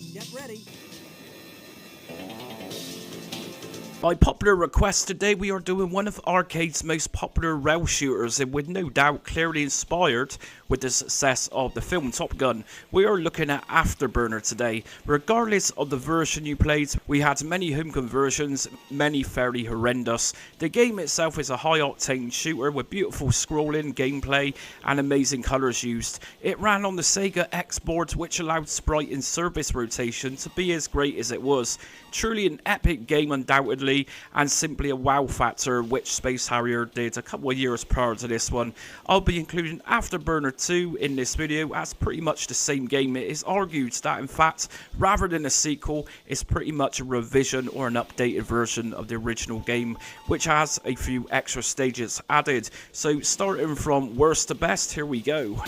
Get ready. By popular request today we are doing one of arcade's most popular rail shooters, and with no doubt clearly inspired with the success of the film Top Gun. We are looking at Afterburner today. Regardless of the version you played, we had many home conversions, many fairly horrendous. The game itself is a high octane shooter with beautiful scrolling, gameplay and amazing colours used. It ran on the Sega X board, which allowed sprite and surface rotation to be as great as it was. Truly an epic game undoubtedly, and simply a wow factor, which Space Harrier did a couple of years prior to this one. I'll be including Afterburner 2 in this video as pretty much the same game. It is argued that in fact, rather than a sequel, it's pretty much a revision or an updated version of the original game, which has a few extra stages added. So starting from worst to best, here we go.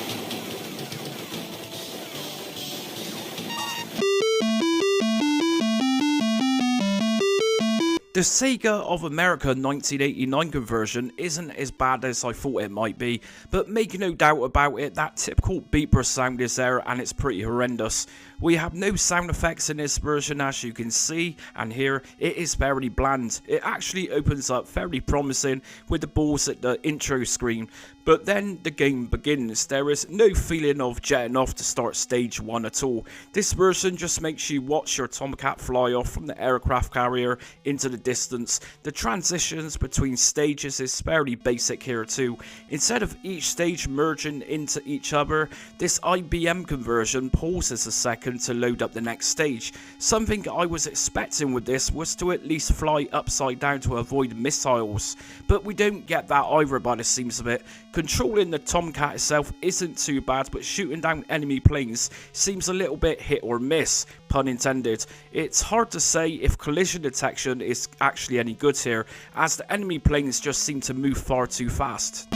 The Sega of America 1989 conversion isn't as bad as I thought it might be, but make no doubt about it, that typical beeper sound is there and it's pretty horrendous. We have no sound effects in this version, as you can see and hear. It is very bland. It actually opens up very promising with the balls at the intro screen, but then the game begins. There is no feeling of jetting off to start stage 1 at all. This version just makes you watch your Tomcat fly off from the aircraft carrier into the distance. The transitions between stages is fairly basic here too. Instead of each stage merging into each other, this IBM conversion pauses a second to load up the next stage. Something I was expecting with this was to at least fly upside down to avoid missiles, but we don't get that either by the seams of it. Controlling the Tomcat itself isn't too bad, but shooting down enemy planes seems a little bit hit or miss, pun intended. It's hard to say if collision detection is actually any good here, as the enemy planes just seem to move far too fast.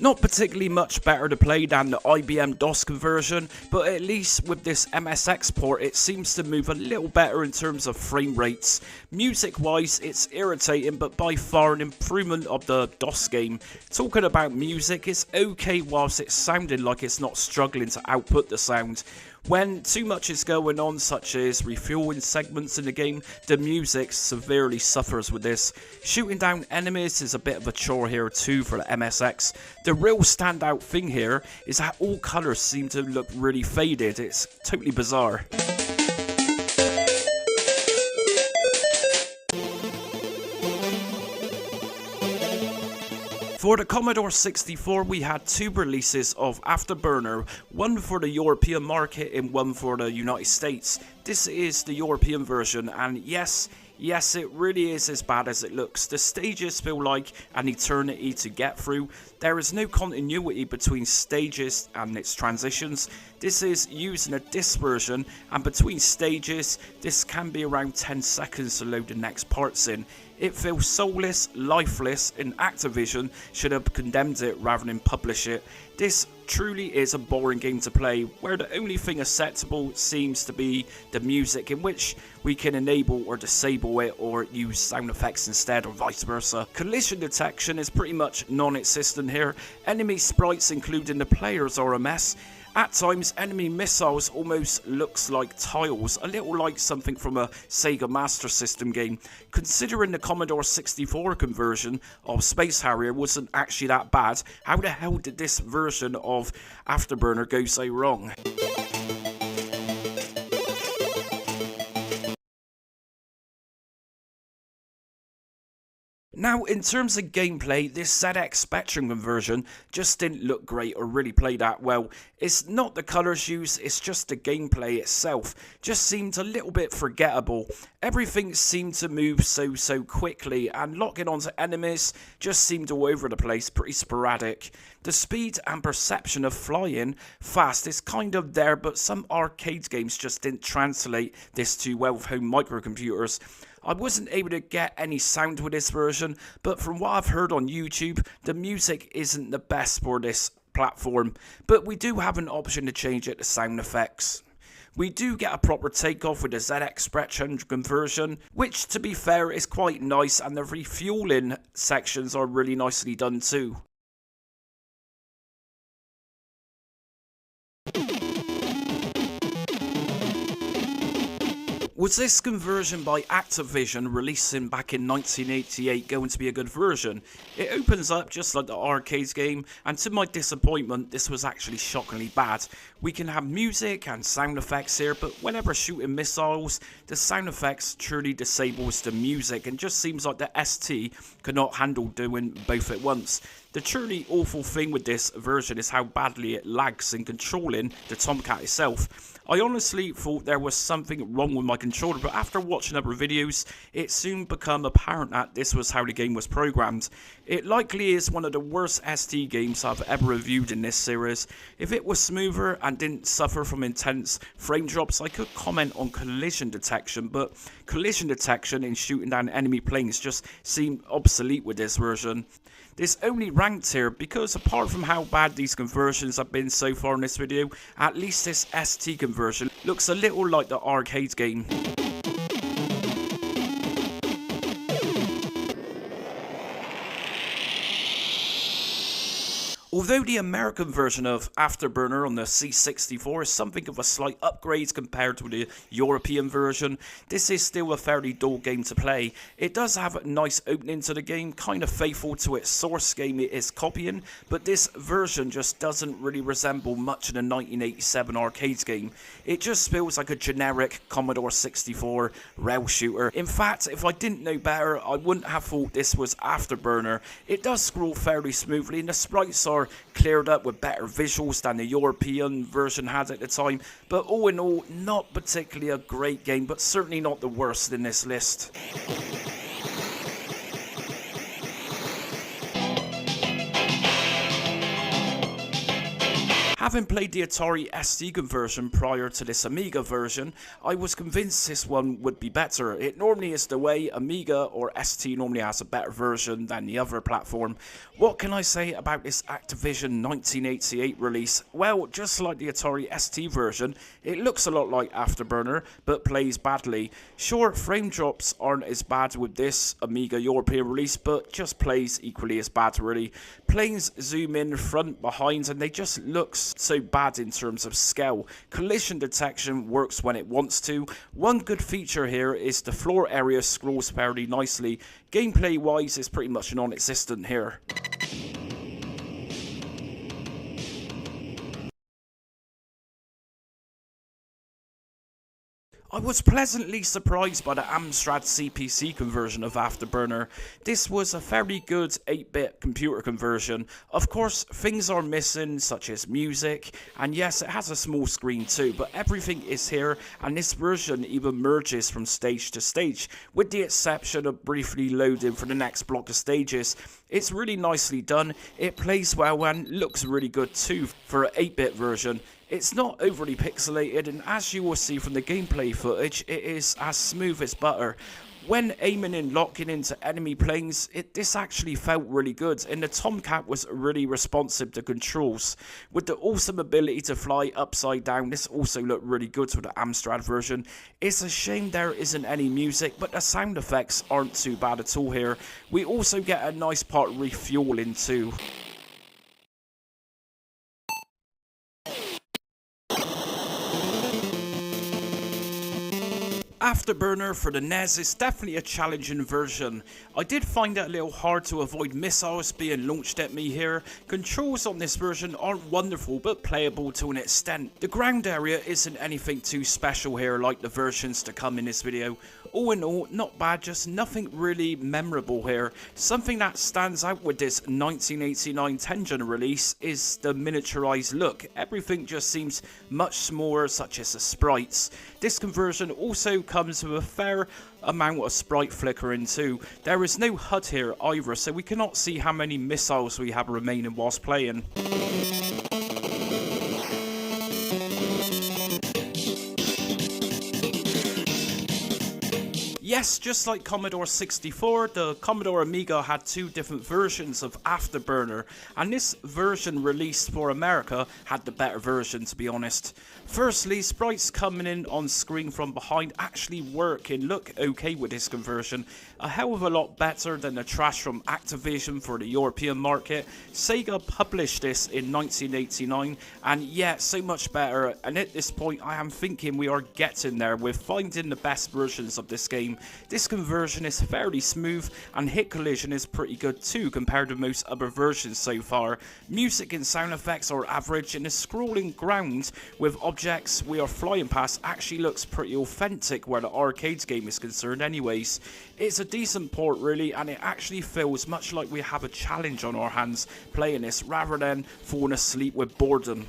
Not particularly much better to play than the IBM DOS conversion, but at least with this MSX port it seems to move a little better in terms of frame rates. Music wise it's irritating, but by far an improvement of the DOS game. Talking about music, it's okay whilst it's sounding like it's not struggling to output the sound. When too much is going on, such as refueling segments in the game, the music severely suffers with this. Shooting down enemies is a bit of a chore here too for the MSX. The real standout thing here is that all colours seem to look really faded. It's totally bizarre. For the Commodore 64 we had two releases of Afterburner, one for the European market and one for the United States. This is the European version, and yes, it really is as bad as it looks. The stages feel like an eternity to get through. There is no continuity between stages and its transitions. This is using a disc version, and between stages this can be around 10 seconds to load the next parts in. It feels soulless, lifeless, and Activision should have condemned it rather than publish it. This truly is a boring game to play, where the only thing acceptable seems to be the music, in which we can enable or disable it or use sound effects instead, or vice versa. Collision detection is pretty much non-existent here. Enemy sprites including the players are a mess. At times, enemy missiles almost looks like tiles, a little like something from a Sega Master System game. Considering the Commodore 64 conversion of Space Harrier wasn't actually that bad, how the hell did this version of Afterburner go so wrong? Now, in terms of gameplay, this ZX Spectrum conversion just didn't look great or really play that well. It's not the colours used, it's just the gameplay itself. Just seemed a little bit forgettable. Everything seemed to move so quickly, and locking onto enemies just seemed all over the place, pretty sporadic. The speed and perception of flying fast is kind of there, but some arcade games just didn't translate this too well with home microcomputers. I wasn't able to get any sound with this version, but from what I've heard on YouTube, the music isn't the best for this platform, but we do have an option to change it to sound effects. We do get a proper takeoff with the ZX Spectrum conversion, which to be fair is quite nice, and the refueling sections are really nicely done too. Was this conversion by Activision releasing back in 1988 going to be a good version? It opens up just like the arcade game, and to my disappointment this was actually shockingly bad. We can have music and sound effects here, but whenever shooting missiles, the sound effects truly disables the music, and just seems like the ST could not handle doing both at once. The truly awful thing with this version is how badly it lags in controlling the Tomcat itself. I honestly thought there was something wrong with my controller, but after watching other videos, it soon became apparent that this was how the game was programmed. It likely is one of the worst ST games I've ever reviewed in this series. If it was smoother and didn't suffer from intense frame drops, I could comment on collision detection, but collision detection in shooting down enemy planes just seemed obsolete with this version. This only ranked here because apart from how bad these conversions have been so far in this video, at least this ST conversion looks a little like the arcade game. Although the American version of Afterburner on the C64 is something of a slight upgrade compared to the European version, this is still a fairly dull game to play. It does have a nice opening to the game, kind of faithful to its source game it is copying, but this version just doesn't really resemble much of the 1987 arcade game. It just feels like a generic Commodore 64 rail shooter. In fact, if I didn't know better, I wouldn't have thought this was Afterburner. It does scroll fairly smoothly and the sprites are cleared up with better visuals than the European version had at the time, but all in all, not particularly a great game, but certainly not the worst in this list. Having played the Atari ST conversion prior to this Amiga version, I was convinced this one would be better. It normally is the way. Amiga or ST normally has a better version than the other platform. What can I say about this Activision 1988 release? Well, just like the Atari ST version, it looks a lot like Afterburner, but plays badly. Sure, frame drops aren't as bad with this Amiga European release, but just plays equally as bad really. Planes zoom in front, behind, and they just look so bad in terms of scale. Collision detection works when it wants to. One good feature here is the floor area scrolls fairly nicely. Gameplay wise, it's pretty much non-existent here. I was pleasantly surprised by the Amstrad CPC conversion of Afterburner. This was a fairly good 8-bit computer conversion. Of course, things are missing such as music, and yes, it has a small screen too, but everything is here, and this version even merges from stage to stage, with the exception of briefly loading for the next block of stages. It's really nicely done, it plays well and looks really good too for an 8-bit version. It's not overly pixelated, and as you will see from the gameplay footage, it is as smooth as butter. When aiming and locking into enemy planes, this actually felt really good, and the Tomcat was really responsive to controls. With the awesome ability to fly upside down, this also looked really good with the Amstrad version. It's a shame there isn't any music, but the sound effects aren't too bad at all here. We also get a nice part refueling too. Afterburner for the NES is definitely a challenging version. I did find it a little hard to avoid missiles being launched at me here. Controls on this version aren't wonderful but playable to an extent. The ground area isn't anything too special here like the versions to come in this video. All in all, not bad, just nothing really memorable here. Something that stands out with this 1989 Tengen release is the miniaturized look. Everything just seems much smaller, such as the sprites. This conversion also comes with a fair amount of sprite flickering too. There is no HUD here either, so we cannot see how many missiles we have remaining whilst playing. Yes, just like Commodore 64, the Commodore Amiga had two different versions of Afterburner, and this version released for America had the better version, to be honest. Firstly, sprites coming in on screen from behind actually work and look okay with this conversion, a hell of a lot better than the trash from Activision for the European market. Sega published this in 1989, and yeah, so much better, and at this point I am thinking we are getting there with finding the best versions of this game. This conversion is fairly smooth, and hit collision is pretty good too compared to most other versions so far. Music and sound effects are average, and the scrolling ground with objects we are flying past actually looks pretty authentic where the arcade game is concerned anyways. It's a decent port really, and it actually feels much like we have a challenge on our hands playing this rather than falling asleep with boredom.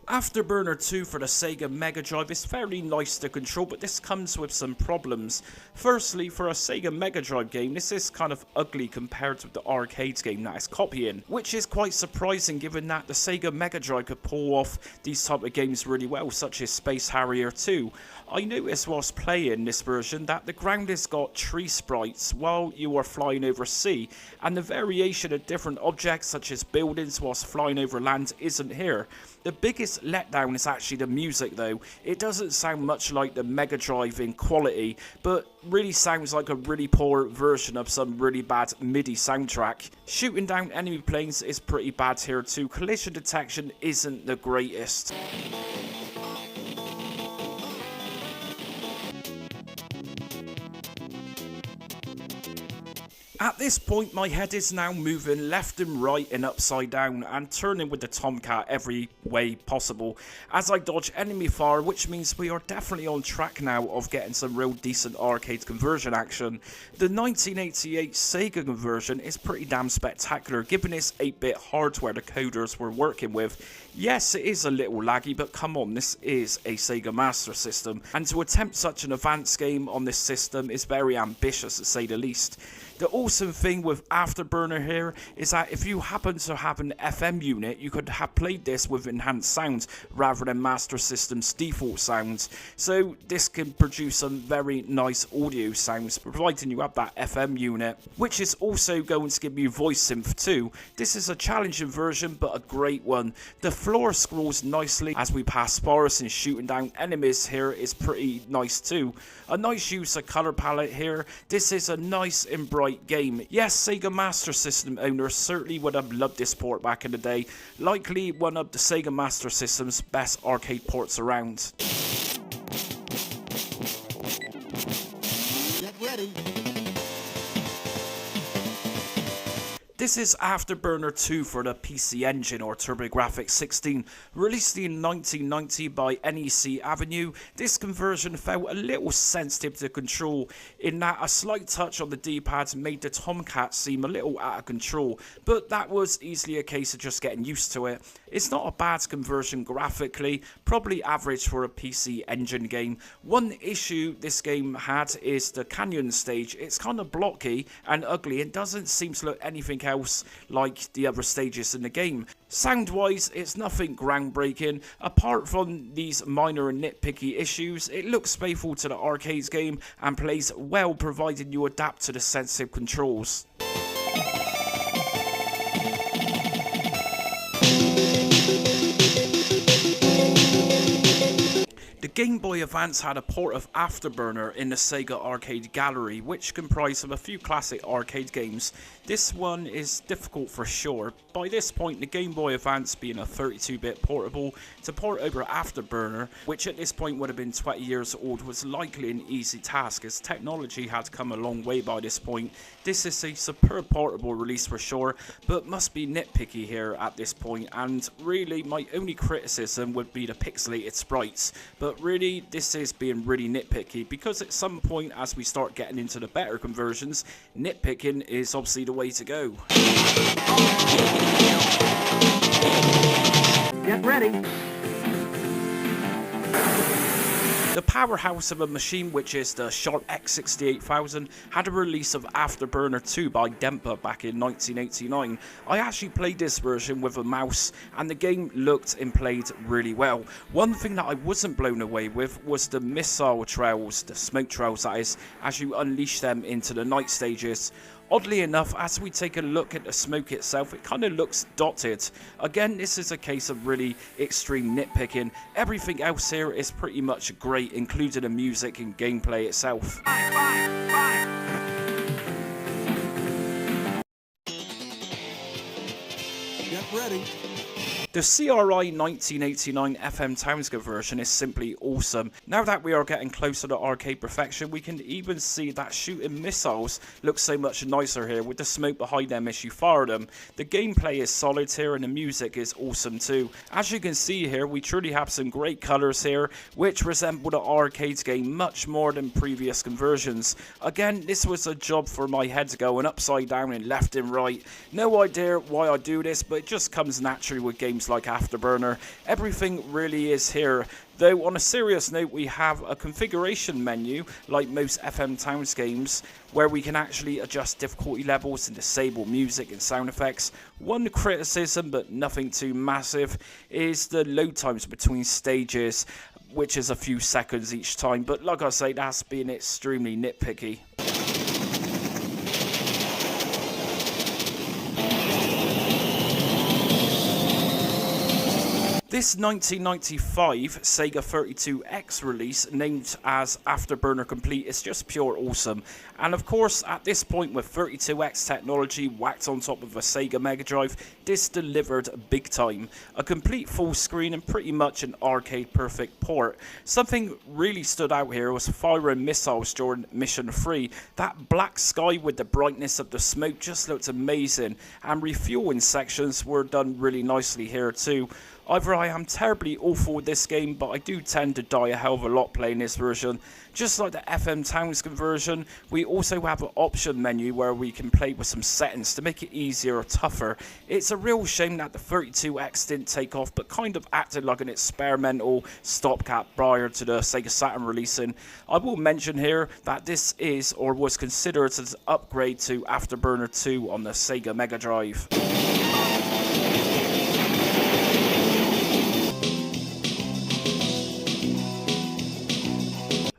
Afterburner 2 for the Sega Mega Drive is fairly nice to control, but this comes with some problems. Firstly, for a Sega Mega Drive game, this is kind of ugly compared to the arcade game that it's copying, which is quite surprising given that the Sega Mega Drive could pull off these type of games really well, such as Space Harrier 2. I noticed whilst playing this version that the ground has got tree sprites while you are flying over sea, and the variation of different objects such as buildings whilst flying over land isn't here. The biggest letdown is actually the music though. It doesn't sound much like the Mega Drive in quality, but really sounds like a really poor version of some really bad MIDI soundtrack. Shooting down enemy planes is pretty bad here too. Collision detection isn't the greatest. At this point, my head is now moving left and right and upside down and turning with the Tomcat every way possible as I dodge enemy fire, which means we are definitely on track now of getting some real decent arcade conversion action. The 1988 Sega conversion is pretty damn spectacular given its 8-bit hardware the coders were working with. Yes, it is a little laggy, but come on, this is a Sega Master System, and to attempt such an advanced game on this system is very ambitious to say the least. The awesome thing with Afterburner here is that if you happen to have an FM unit, you could have played this with enhanced sounds rather than Master System's default sounds. So this can produce some very nice audio sounds, providing you have that FM unit, which is also going to give you voice synth too. This is a challenging version, but a great one. The floor scrolls nicely as we pass spars, and shooting down enemies here is pretty nice too. A nice use of color palette here. This is a nice and bright game. Yes, Sega Master System owners certainly would have loved this port back in the day. Likely one of the Sega Master System's best arcade ports around. Get ready. This is Afterburner 2 for the PC Engine or TurboGrafx 16, released in 1990 by NEC Avenue. This conversion felt a little sensitive to control in that a slight touch on the D-pad made the Tomcat seem a little out of control, but that was easily a case of just getting used to it. It's not a bad conversion graphically, probably average for a PC Engine game. One issue this game had is the canyon stage. It's kind of blocky and ugly and doesn't seem to look anything else like the other stages in the game. Sound wise, it's nothing groundbreaking. Apart from these minor and nitpicky issues, it looks faithful to the arcade game and plays well provided you adapt to the sensitive controls. The Game Boy Advance had a port of Afterburner in the Sega Arcade Gallery, which comprised of a few classic arcade games. This one is difficult for sure. By this point, the Game Boy Advance being a 32-bit portable, to port over Afterburner, which at this point would have been 20 years old, was likely an easy task as technology had come a long way by this point. This is a superb portable release for sure, but must be nitpicky here at this point, and really my only criticism would be the pixelated sprites. But really, this is being really nitpicky because at some point as we start getting into the better conversions, nitpicking is obviously the way to go. Get ready. The powerhouse of a machine, which is the Sharp X68000, had a release of Afterburner 2 by Dempa back in 1989. I actually played this version with a mouse, and the game looked and played really well. One thing that I wasn't blown away with was the missile trails, the smoke trails that is, as you unleash them into the night stages. Oddly enough, as we take a look at the smoke itself, it kind of looks dotted. Again, this is a case of really extreme nitpicking. Everything else here is pretty much great, including the music and gameplay itself. Get ready. The CRI 1989 FM Townsend version is simply awesome. Now that we are getting closer to arcade perfection, we can even see that shooting missiles look so much nicer here with the smoke behind them as you fire them. The gameplay is solid here and the music is awesome too. As you can see here, we truly have some great colours here, which resemble the arcade game much more than previous conversions. Again, this was a job for my head going upside down and left and right. No idea why I do this, but it just comes naturally with games like Afterburner. Everything really is here. Though on a serious note, we have a configuration menu like most FM Towns games where we can actually adjust difficulty levels and disable music and sound effects. One criticism, but nothing too massive, is the load times between stages, which is a few seconds each time, but like I say, that's being extremely nitpicky. This 1995 Sega 32X release, named as Afterburner Complete, is just pure awesome. And of course, at this point with 32X technology whacked on top of a Sega Mega Drive, this delivered big time. A complete full screen and pretty much an arcade perfect port. Something really stood out here was firing missiles during Mission 3. That black sky with the brightness of the smoke just looked amazing, and refueling sections were done really nicely here too. Either I am terribly awful with this game, but I do tend to die a hell of a lot playing this version. Just like the FM Towns conversion, we also have an option menu where we can play with some settings to make it easier or tougher. It's a real shame that the 32X didn't take off, but kind of acted like an experimental stopgap prior to the Sega Saturn releasing. I will mention here that this is or was considered as an upgrade to Afterburner 2 on the Sega Mega Drive.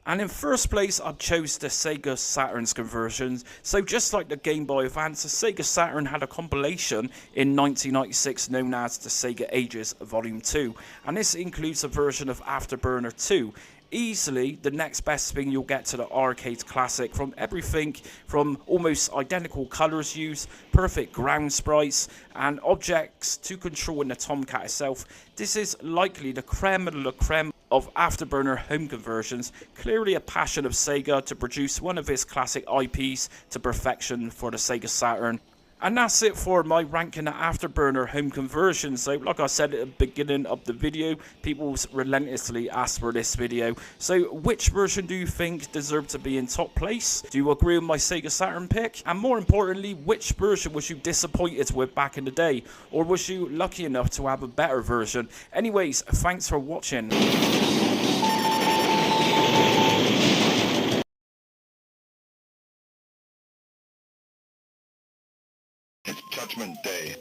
And in first place, I chose the Sega Saturn's conversion. So just like the Game Boy Advance, the Sega Saturn had a compilation in 1996 known as the Sega Ages Volume 2. And this includes a version of Afterburner 2. Easily the next best thing you'll get to the arcade classic, from everything from almost identical colours used, perfect ground sprites and objects to control in the Tomcat itself. This is likely the creme de la creme of Afterburner home conversions, clearly a passion of Sega to produce one of its classic IPs to perfection for the Sega Saturn. And that's it for my ranking of Afterburner home conversions. So like I said at the beginning of the video, people relentlessly asked for this video. So which version do you think deserved to be in top place? Do you agree with my Sega Saturn pick? And more importantly, which version was you disappointed with back in the day? Or was you lucky enough to have a better version? Anyways, thanks for watching. Judgment Day.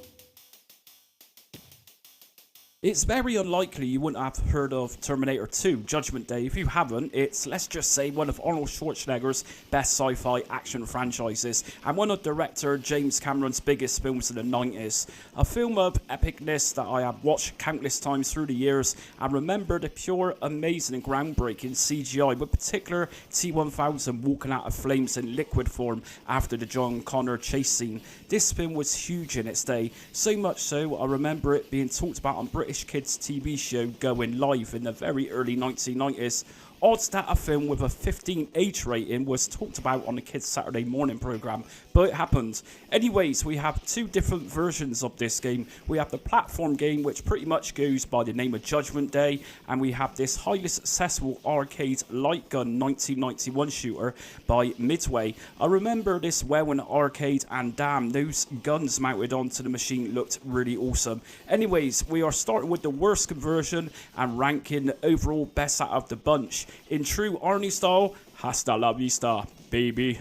It's very unlikely you wouldn't have heard of Terminator 2, Judgment Day. If you haven't, it's, let's just say, one of Arnold Schwarzenegger's best sci-fi action franchises, and one of director James Cameron's biggest films of the 90s. A film of epicness that I have watched countless times through the years, and remember the pure, amazing and groundbreaking CGI, with particular T-1000 walking out of flames in liquid form after the John Connor chase scene. This film was huge in its day, so much so I remember it being talked about on British kids TV show Going Live in the very early 1990s. Odds that a film with a 15 age rating was talked about on the kids Saturday morning programme, but it happened. Anyways, we have two different versions of this game. We have the platform game, which pretty much goes by the name of Judgment Day, and we have this highly successful arcade light gun 1991 shooter by Midway. I remember this well in the arcade, and damn, those guns mounted onto the machine looked really awesome. Anyways, we are starting with the worst conversion and ranking the overall best out of the bunch. In true Arnie style, hasta la vista, baby.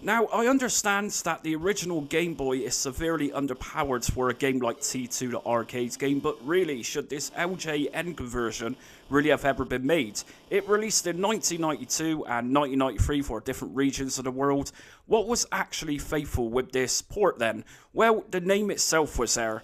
Now, I understand that the original Game Boy is severely underpowered for a game like T2 the arcade game, but really, should this LJN conversion really have ever been made? It released in 1992 and 1993 for different regions of the world. What was actually faithful with this port then? Well, the name itself was there.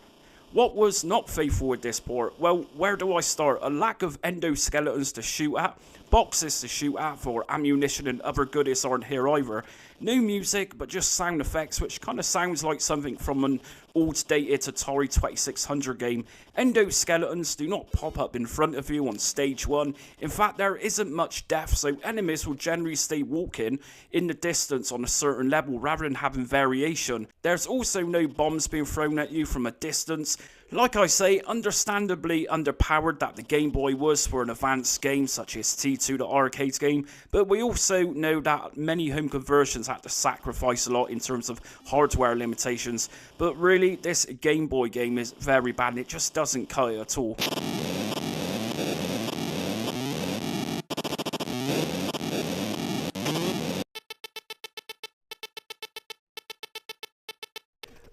What was not faithful with this port? Well, where do I start? A lack of endoskeletons to shoot at, boxes to shoot at for ammunition and other goodies aren't here either. No music, but just sound effects, which kind of sounds like something from an old-dated Atari 2600 game. Endoskeletons do not pop up in front of you on stage 1. In fact, there isn't much depth, so enemies will generally stay walking in the distance on a certain level rather than having variation. There's also no bombs being thrown at you from a distance. Like I say, understandably underpowered that the Game Boy was for an advanced game such as T2 the arcade game, but we also know that many home conversions had to sacrifice a lot in terms of hardware limitations, but really this Game Boy game is very bad and it just doesn't cut it at all.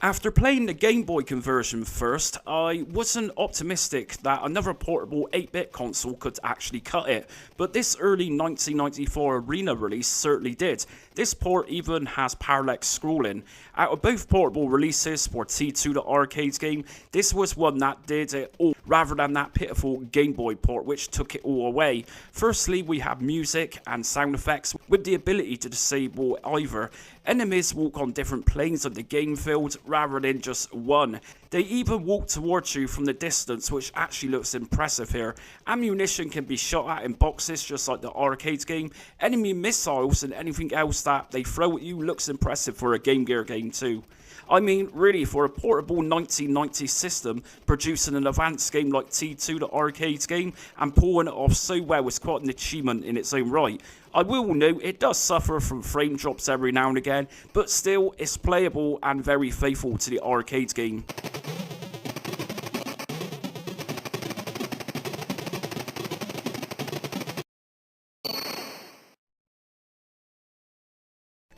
After playing the Game Boy conversion first, I wasn't optimistic that another portable 8-bit console could actually cut it, but this early 1994 Arena release certainly did. This port even has parallax scrolling. Out of both portable releases for T2 the arcade game, this was one that did it all, rather than that pitiful Game Boy port which took it all away. Firstly, we have music and sound effects with the ability to disable either. Enemies walk on different planes of the game field rather than just one. They even walk towards you from the distance, which actually looks impressive here. Ammunition can be shot at in boxes just like the arcade game. Enemy missiles and anything else that they throw at you looks impressive for a Game Gear game too. I mean, really, for a portable 1990 system, producing an advanced game like T2 the arcade game and pulling it off so well was quite an achievement in its own right. I will note it does suffer from frame drops every now and again, but still it's playable and very faithful to the arcade game.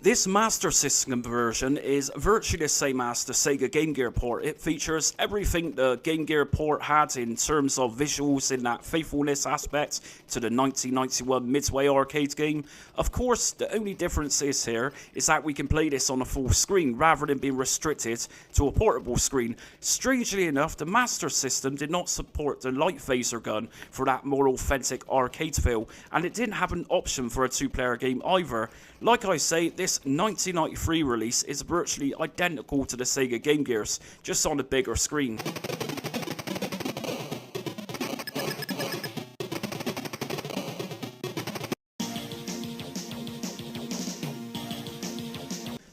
This Master System version is virtually the same as the Sega Game Gear port. It features everything the Game Gear port had in terms of visuals in that faithfulness aspect to the 1991 Midway arcade game. Of course, the only difference here is that we can play this on a full screen rather than being restricted to a portable screen. Strangely enough, the Master System did not support the light phaser gun for that more authentic arcade feel, and it didn't have an option for a two-player game either. Like I say, this 1993 release is virtually identical to the Sega Game Gears, just on a bigger screen.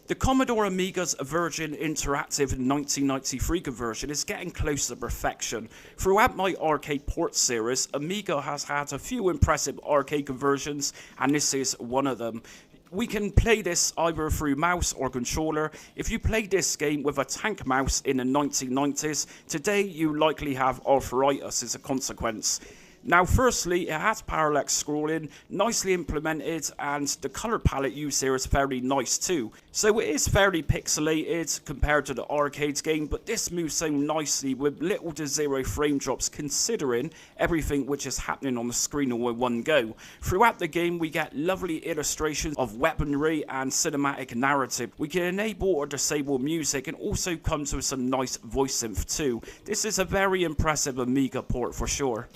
The Commodore Amiga's Virgin Interactive 1993 conversion is getting close to perfection. Throughout my arcade port series, Amiga has had a few impressive arcade conversions, and this is one of them. We can play this either through mouse or controller. If you played this game with a tank mouse in the 1990s, today you likely have arthritis as a consequence. Now, firstly, it has parallax scrolling, nicely implemented, and the colour palette used here is fairly nice too. So it is fairly pixelated compared to the arcade game, but this moves so nicely with little to zero frame drops considering everything which is happening on the screen all in one go. Throughout the game, we get lovely illustrations of weaponry and cinematic narrative. We can enable or disable music and also comes with some nice voice synth too. This is a very impressive Amiga port for sure.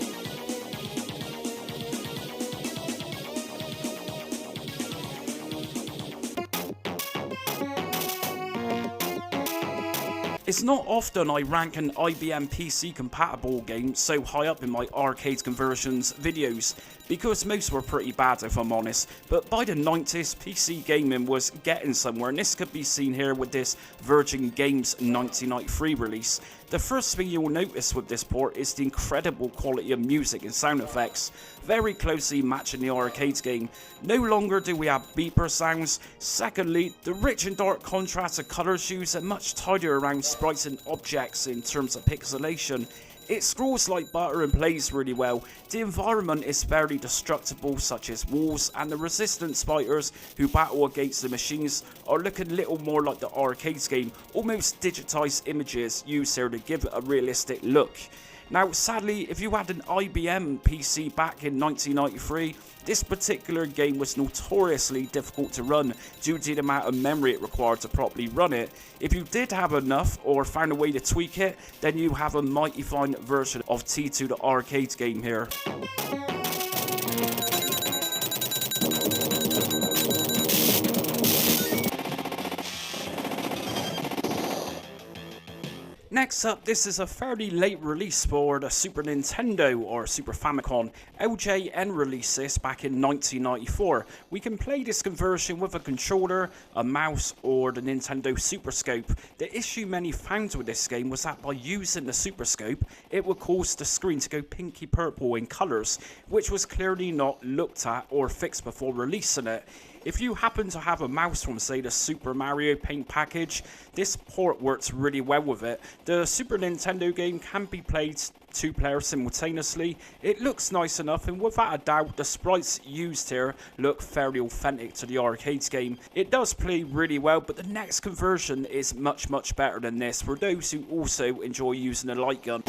It's not often I rank an IBM PC compatible game so high up in my arcade conversions videos, because most were pretty bad if I'm honest, but by the 90s PC gaming was getting somewhere, and this could be seen here with this Virgin Games 1993 release. The first thing you'll notice with this port is the incredible quality of music and sound effects, very closely matching the arcade game. No longer do we have beeper sounds. Secondly, the rich and dark contrast of colours used are much tidier around sprites and objects in terms of pixelation. It scrolls like butter and plays really well. The environment is fairly destructible, such as walls, and the resistant spiders who battle against the machines are looking a little more like the arcade game, almost digitised images used here to give it a realistic look. Now sadly, if you had an IBM PC back in 1993, this particular game was notoriously difficult to run due to the amount of memory it required to properly run it. If you did have enough or found a way to tweak it, then you have a mighty fine version of T2 the arcade game here. Next up, this is a fairly late release for the Super Nintendo or Super Famicom. LJN released this back in 1994. We can play this conversion with a controller, a mouse, or the Nintendo Super Scope. The issue many found with this game was that by using the Super Scope, it would cause the screen to go pinky purple in colours, which was clearly not looked at or fixed before releasing it. If you happen to have a mouse from, say, the Super Mario Paint package, this port works really well with it. The Super Nintendo game can be played 2 players simultaneously. It looks nice enough, and without a doubt, the sprites used here look fairly authentic to the arcade game. It does play really well, but the next conversion is much better than this for those who also enjoy using a light gun.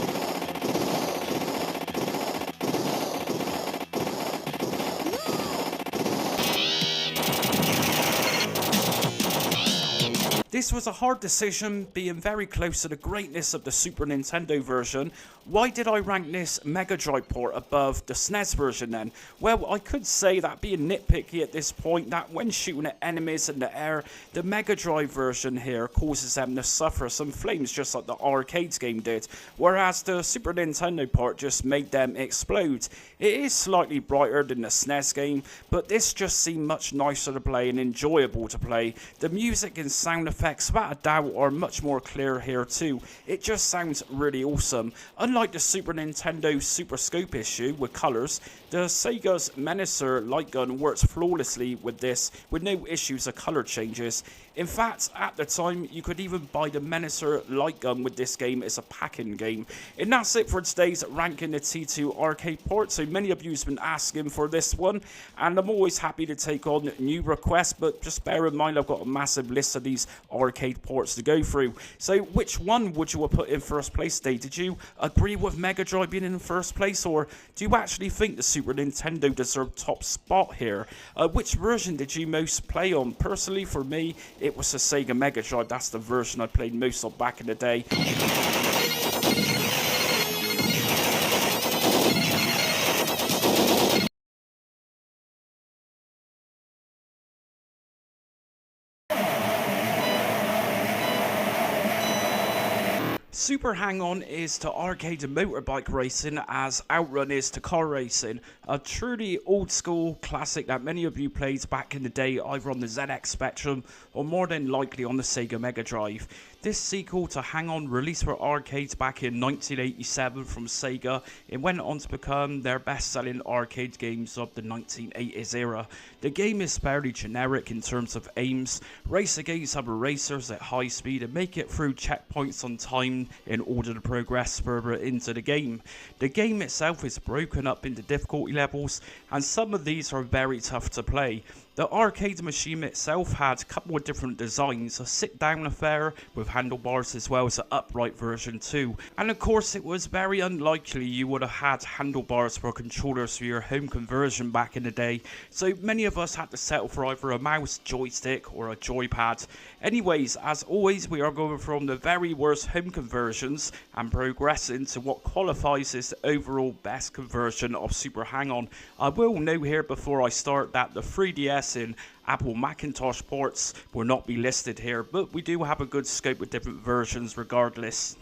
This was a hard decision, being very close to the greatness of the Super Nintendo version. Why did I rank this Mega Drive port above the SNES version then? Well, I could say that, being nitpicky at this point, that when shooting at enemies in the air, the Mega Drive version here causes them to suffer some flames just like the arcade game did, whereas the Super Nintendo port just made them explode. It is slightly brighter than the SNES game, but this just seemed much nicer to play and enjoyable to play. The music and sound effects without a doubt are much more clear here too. It just sounds really awesome. Unlike the Super Nintendo Super Scope issue with colours, the Sega's Menacer light gun works flawlessly with this, with no issues of colour changes. In fact, at the time, you could even buy the Menacer light gun with this game as a pack-in game. And that's it for today's ranking the T2 arcade port. So many of you have been asking for this one, and I'm always happy to take on new requests, but just bear in mind I've got a massive list of these arcade ports to go through. So which one would you have put in first place today? Did you agree with Mega Drive being in first place, or do you actually think the Super Nintendo deserved top spot here? Which version did you most play on? Personally, for me, it was the Sega Mega Drive. That's the version I played most of back in the day. Super Hang-On is to arcade and motorbike racing as Outrun is to car racing. A truly old school classic that many of you played back in the day either on the ZX Spectrum or more than likely on the Sega Mega Drive. This sequel to Hang-On released for arcades back in 1987 from Sega. It went on to become their best-selling arcade games of the 1980s era. The game is fairly generic in terms of aims. Race against other racers at high speed and make it through checkpoints on time in order to progress further into the game. The game itself is broken up into difficulty levels, and some of these are very tough to play. The arcade machine itself had a couple of different designs, a sit-down affair with handlebars as well as an upright version too. And of course it was very unlikely you would have had handlebars for controllers for your home conversion back in the day, so many of us had to settle for either a mouse, joystick or a joypad. Anyways, as always, we are going from the very worst home conversions and progressing to what qualifies as the overall best conversion of Super Hang-On. I will note here before I start that the 3DS and Apple Macintosh ports will not be listed here, but we do have a good scope with different versions regardless.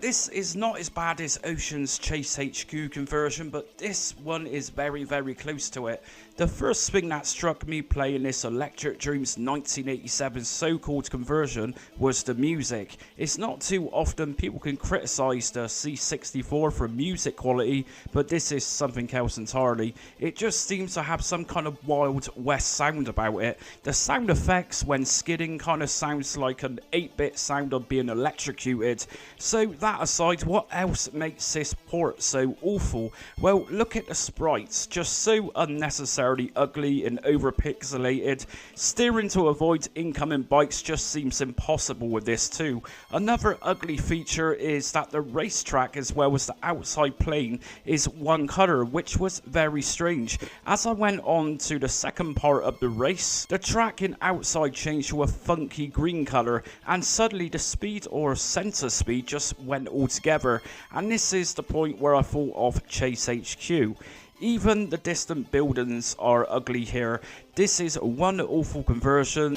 this is not as bad as Ocean's Chase HQ conversion, but this one is very close to it. The first thing that struck me playing this Electric Dreams 1987 so-called conversion was the music. It's not too often people can criticise the C64 for music quality, but this is something else entirely. It just seems to have some kind of Wild West sound about it. The sound effects when skidding kind of sounds like an 8-bit sound of being electrocuted. So that aside, what else makes this port so awful? Well, look at the sprites, just so unnecessarily ugly and over pixelated. Steering to avoid incoming bikes just seems impossible with this too. Another ugly feature is that the racetrack as well as the outside plane is one colour, which was very strange. As I went on to the second part of the race, the track and outside changed to a funky green colour, and suddenly the speed or centre speed just went all together, and this is the point where I thought of Chase HQ. Even the distant buildings are ugly here. This is one awful conversion.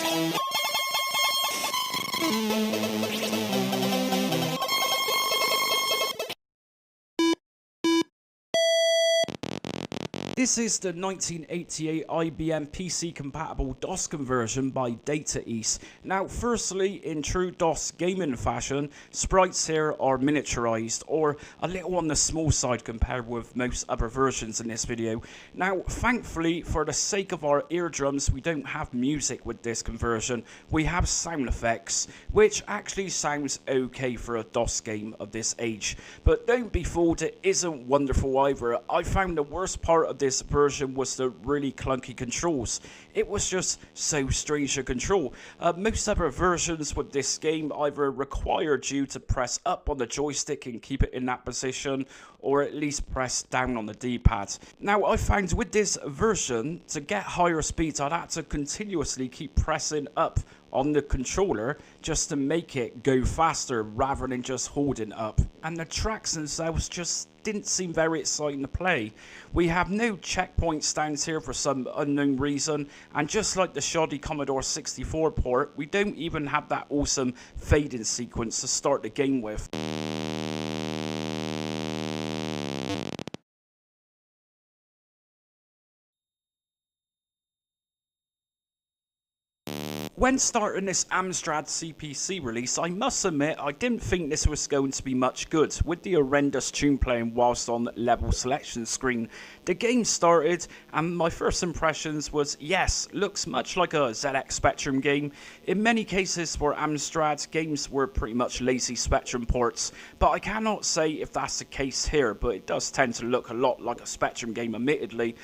This is the 1988 IBM PC compatible DOS conversion by Data East. Now firstly, in true DOS gaming fashion, sprites here are miniaturized or a little on the small side compared with most other versions in this video. Now thankfully, for the sake of our eardrums, we don't have music with this conversion. We have sound effects, which actually sounds okay for a DOS game of this age. But don't be fooled, it isn't wonderful either. I found the worst part of this version was the really clunky controls. It was just so strange to control. Most other versions with this game either required you to press up on the joystick and keep it in that position, or at least press down on the D-pad. Now I found with this version, to get higher speeds, I'd have to continuously keep pressing up on the controller just to make it go faster rather than just holding up. And the tracks themselves just didn't seem very exciting to play. We have no checkpoint stands here for some unknown reason, and just like the shoddy Commodore 64 port, we don't even have that awesome fading sequence to start the game with. When starting this Amstrad CPC release, I must admit I didn't think this was going to be much good, with the horrendous tune playing whilst on level selection screen. The game started and my first impressions was, yes, looks much like a ZX Spectrum game. In many cases for Amstrad, games were pretty much lazy Spectrum ports, but I cannot say if that's the case here, but it does tend to look a lot like a Spectrum game admittedly.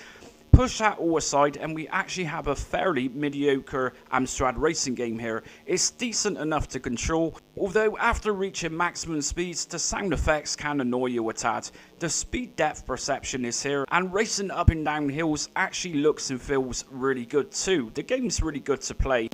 Push that all aside and we actually have a fairly mediocre Amstrad racing game here. It's decent enough to control, although after reaching maximum speeds, the sound effects can annoy you a tad. The speed depth perception is here, and racing up and down hills actually looks and feels really good too. The game's really good to play.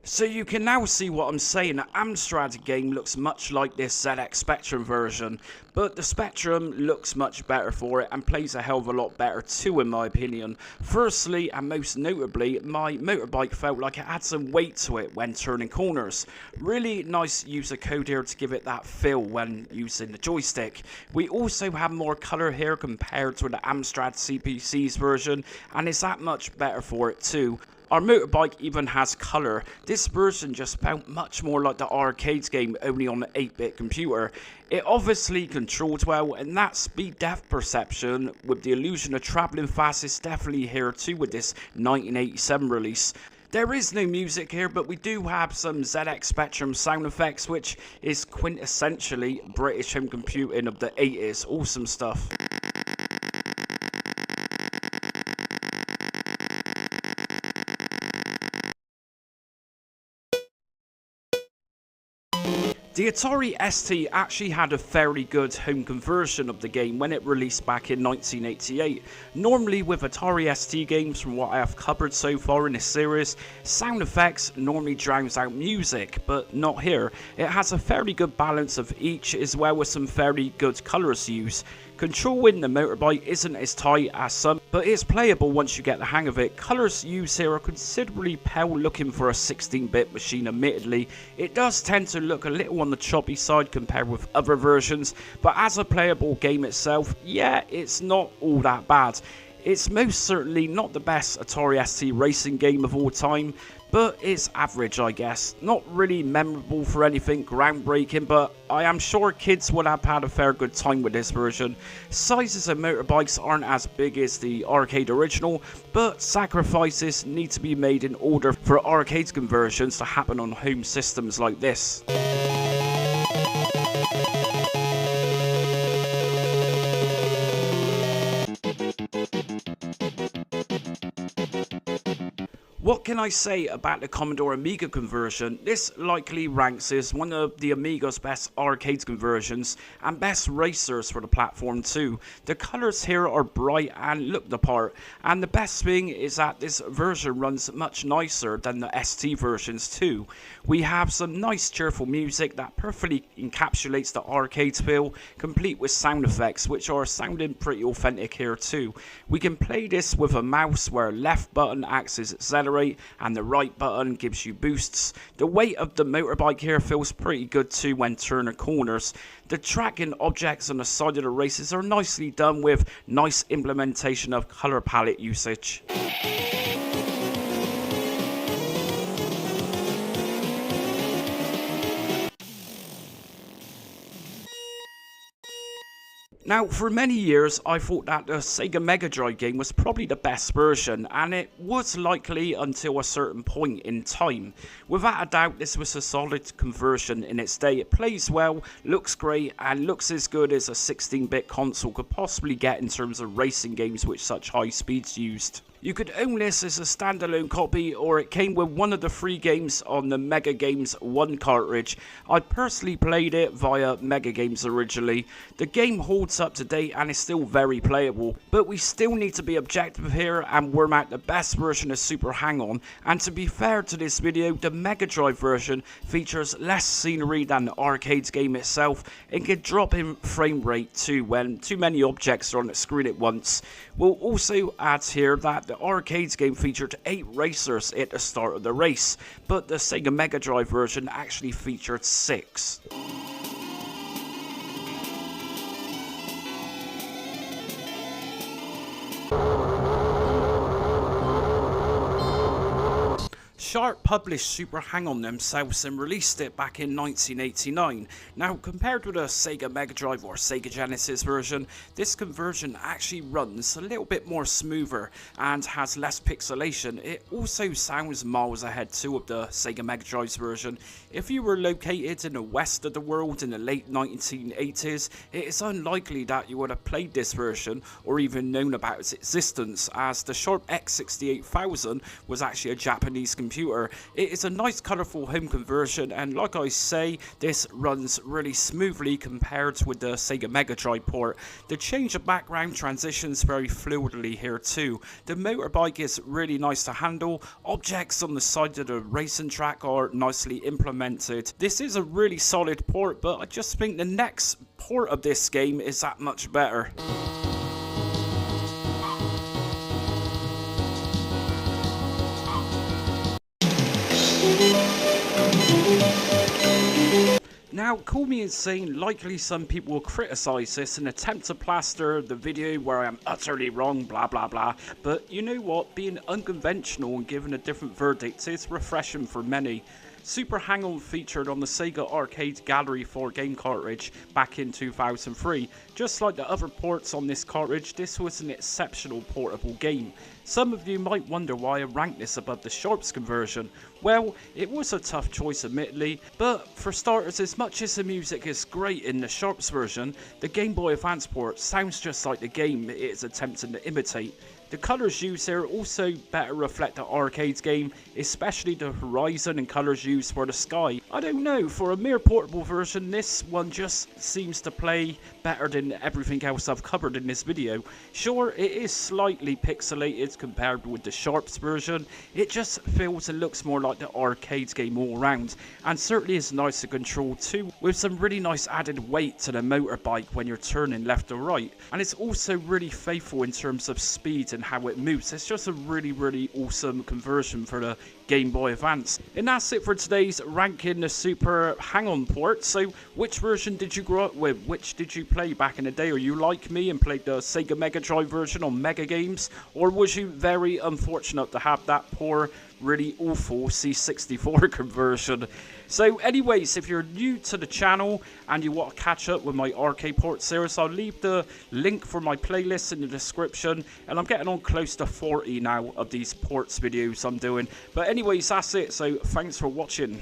So you can now see what I'm saying. The Amstrad game looks much like this ZX Spectrum version, but the Spectrum looks much better for it and plays a hell of a lot better too, in my opinion. Firstly, and most notably, my motorbike felt like it had some weight to it when turning corners. Really nice use of code here to give it that feel when using the joystick. We also have more colour here compared to the Amstrad CPC's version, and it's that much better for it too. Our motorbike even has colour. This version just felt much more like the arcade game, only on an 8-bit computer. It obviously controlled well, and that speed depth perception with the illusion of travelling fast is definitely here too with this 1987 release. There is no music here, but we do have some ZX Spectrum sound effects, which is quintessentially British home computing of the 80s. Awesome stuff. The Atari ST actually had a fairly good home conversion of the game when it released back in 1988. Normally with Atari ST games, from what I have covered so far in this series, sound effects normally drowns out music, but not here. It has a fairly good balance of each, as well as some fairly good colours used. Controlling the motorbike isn't as tight as some, but it's playable once you get the hang of it. Colours used here are considerably pale looking for a 16-bit machine. Admittedly, it does tend to look a little on the choppy side compared with other versions, but as a playable game itself, yeah, it's not all that bad. It's most certainly not the best Atari ST racing game of all time, but it's average, I guess. Not really memorable for anything groundbreaking, but I am sure kids would have had a fair good time with this version. Sizes of motorbikes aren't as big as the arcade original, but sacrifices need to be made in order for arcade conversions to happen on home systems like this. What can I say about the Commodore Amiga conversion? This likely ranks as one of the Amiga's best arcade conversions and best racers for the platform too. The colours here are bright and look the part, and the best thing is that this version runs much nicer than the ST versions too. We have some nice cheerful music that perfectly encapsulates the arcade feel, complete with sound effects which are sounding pretty authentic here too. We can play this with a mouse where left button acts as accelerator and the right button gives you boosts. The weight of the motorbike here feels pretty good too when turning corners. The track and objects on the side of the races are nicely done with nice implementation of colour palette usage. Now, for many years, I thought that the Sega Mega Drive game was probably the best version, and it was likely until a certain point in time. Without a doubt, this was a solid conversion in its day. It plays well, looks great, and looks as good as a 16-bit console could possibly get in terms of racing games with such high speeds used. You could own this as a standalone copy, or it came with one of the free games on the Mega Games 1 cartridge. I personally played it via Mega Games originally. The game holds up to date and is still very playable, but we still need to be objective here and worm out the best version of Super Hang-On. And to be fair to this video, the Mega Drive version features less scenery than the arcade game itself and can drop in frame rate too when too many objects are on the screen at once. We'll also add here that the arcade game featured 8 racers at the start of the race, but the Sega Mega Drive version actually featured 6. Sharp published Super Hang-On themselves and released it back in 1989. Now, compared with a Sega Mega Drive or Sega Genesis version, this conversion actually runs a little bit more smoother and has less pixelation. It also sounds miles ahead too of the Sega Mega Drive's version. If you were located in the west of the world in the late 1980s, it is unlikely that you would have played this version or even known about its existence, as the Sharp X68000 was actually a Japanese computer. It is a nice colourful home conversion, and like I say, this runs really smoothly compared with the Sega Mega Drive port. The change of background transitions very fluidly here too. The motorbike is really nice to handle. Objects on the side of the racing track are nicely implemented. This is a really solid port, but I just think the next port of this game is that much better. Now, call me insane, likely some people will criticise this and attempt to plaster the video where I am utterly wrong, blah blah blah, but you know what, being unconventional and giving a different verdict is refreshing for many. Super Hang-On featured on the Sega Arcade Gallery 4 game cartridge back in 2003. Just like the other ports on this cartridge, this was an exceptional portable game. Some of you might wonder why I ranked this above the Sharp's conversion. Well, it was a tough choice admittedly, but for starters, as much as the music is great in the Sharp's version, the Game Boy Advance port sounds just like the game it is attempting to imitate. The colours used here also better reflect the arcade game, especially the horizon and colours used for the sky. I don't know, for a mere portable version, this one just seems to play better than everything else I've covered in this video. Sure, it is slightly pixelated compared with the Sharps version. It just feels and looks more like the arcade game all round, and certainly is nice to control too, with some really nice added weight to the motorbike when you're turning left or right. And it's also really faithful in terms of speed and how it moves. It's just a really awesome conversion for the Game Boy Advance. And that's it for today's ranking the Super Hang-On port. So which version did you grow up with? Which did you play back in the day? Are you like me and played the Sega Mega Drive version on Mega Games? Or was you very unfortunate to have that poor, really awful C64 conversion? So anyways, if you're new to the channel and you want to catch up with my arcade port series, I'll leave the link for my playlist in the description, and I'm getting on close to 40 now of these ports videos I'm doing. But anyways, that's it, so thanks for watching.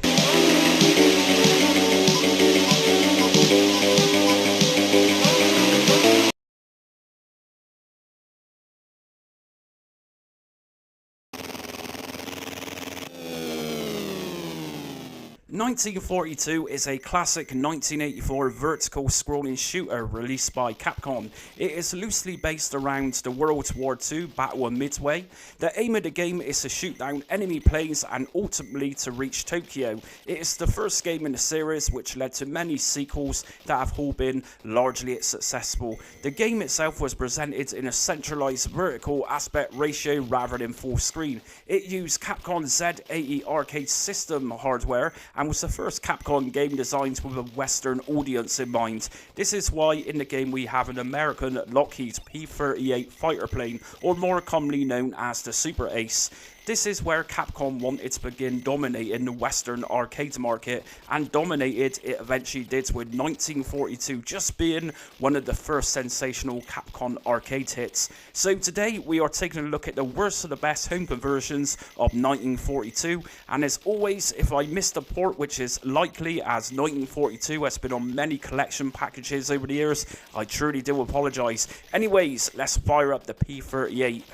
1942 is a classic 1984 vertical scrolling shooter released by Capcom. It is loosely based around the World War II Battle of Midway. The aim of the game is to shoot down enemy planes and ultimately to reach Tokyo. It is the first game in the series which led to many sequels that have all been largely successful. The game itself was presented in a centralized vertical aspect ratio rather than full screen. It used Capcom Z80 arcade system hardware and was the first Capcom game designed with a Western audience in mind. This is why in the game we have an American Lockheed P-38 fighter plane, or more commonly known as the Super Ace. This is where Capcom wanted to begin dominating the Western arcade market, and dominated it eventually did, with 1942 just being one of the first sensational Capcom arcade hits. So today we are taking a look at the worst of the best home conversions of 1942, and as always, if I missed a port, which is likely as 1942 has been on many collection packages over the years, I truly do apologise. Anyways, let's fire up the P-38.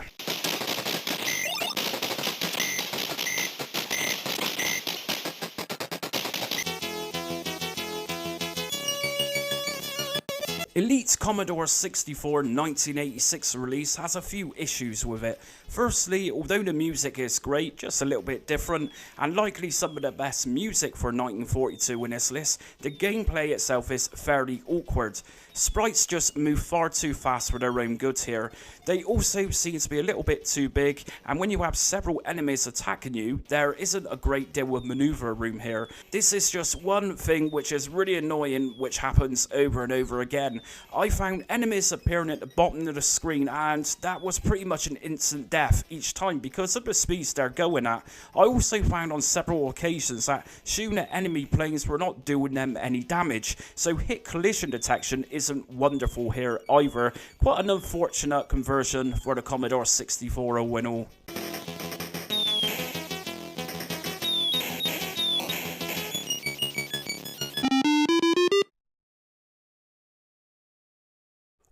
Elite Commodore 64 1986 release has a few issues with it. Firstly, although the music is great, just a little bit different, and likely some of the best music for 1942 in this list, the gameplay itself is fairly awkward. Sprites just move far too fast for their own good here. They also seem to be a little bit too big, and when you have several enemies attacking you, there isn't a great deal of maneuver room here. This is just one thing which is really annoying, which happens over and over again. I found enemies appearing at the bottom of the screen, and that was pretty much an instant death each time because of the speeds they're going at. I also found on several occasions that shooting at enemy planes were not doing them any damage, so hit collision detection isn't wonderful here either. Quite an unfortunate conversion for the Commodore 64 all in all.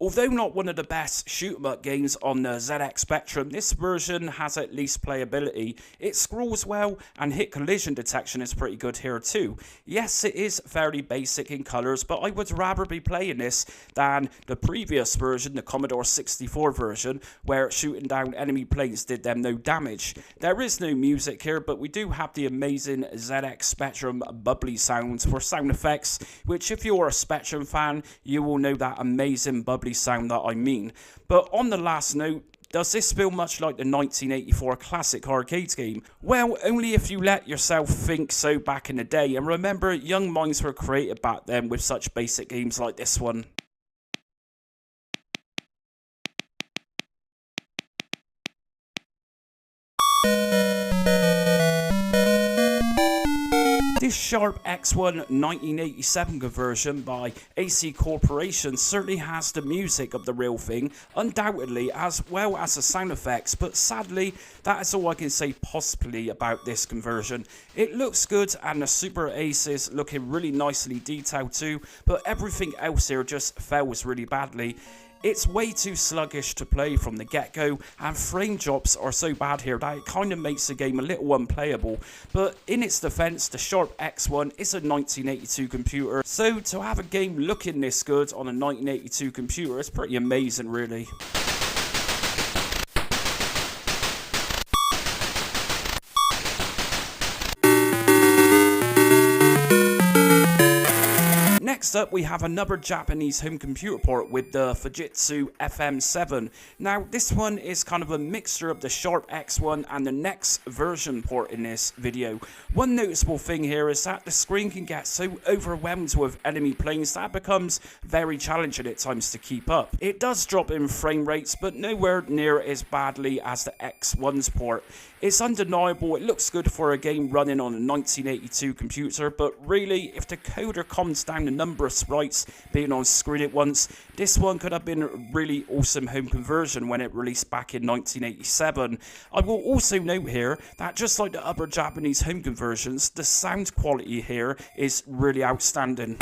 Although not one of the best shoot-'em-up games on the ZX Spectrum, this version has at least playability. It scrolls well, and hit collision detection is pretty good here too. Yes, it is fairly basic in colours, but I would rather be playing this than the previous version, the Commodore 64 version, where shooting down enemy planes did them no damage. There is no music here, but we do have the amazing ZX Spectrum bubbly sounds for sound effects, which if you're a Spectrum fan, you will know that amazing bubbly sound that I mean. But on the last note, does this feel much like the 1984 classic arcade game? Well, only if you let yourself think so back in the day, and remember, young minds were created back then with such basic games like this one. This Sharp X1 1987 conversion by AC Corporation certainly has the music of the real thing, undoubtedly, as well as the sound effects, but sadly, that is all I can say possibly about this conversion. It looks good, and the Super Ace is looking really nicely detailed too, but everything else here just fails really badly. It's way too sluggish to play from the get-go, and frame drops are so bad here that it kind of makes the game a little unplayable. But in its defense, the Sharp X1 is a 1982 computer, so to have a game looking this good on a 1982 computer is pretty amazing, really. Next up, we have another Japanese home computer port with the Fujitsu FM7. Now, this one is kind of a mixture of the Sharp X1 and the next version port in this video. One noticeable thing here is that the screen can get so overwhelmed with enemy planes that it becomes very challenging at times to keep up. It does drop in frame rates, but nowhere near as badly as the X1's port. It's undeniable, it looks good for a game running on a 1982 computer, but really, if the coder calms down the number of sprites being on screen at once, this one could have been a really awesome home conversion when it released back in 1987. I will also note here that just like the other Japanese home conversions, the sound quality here is really outstanding.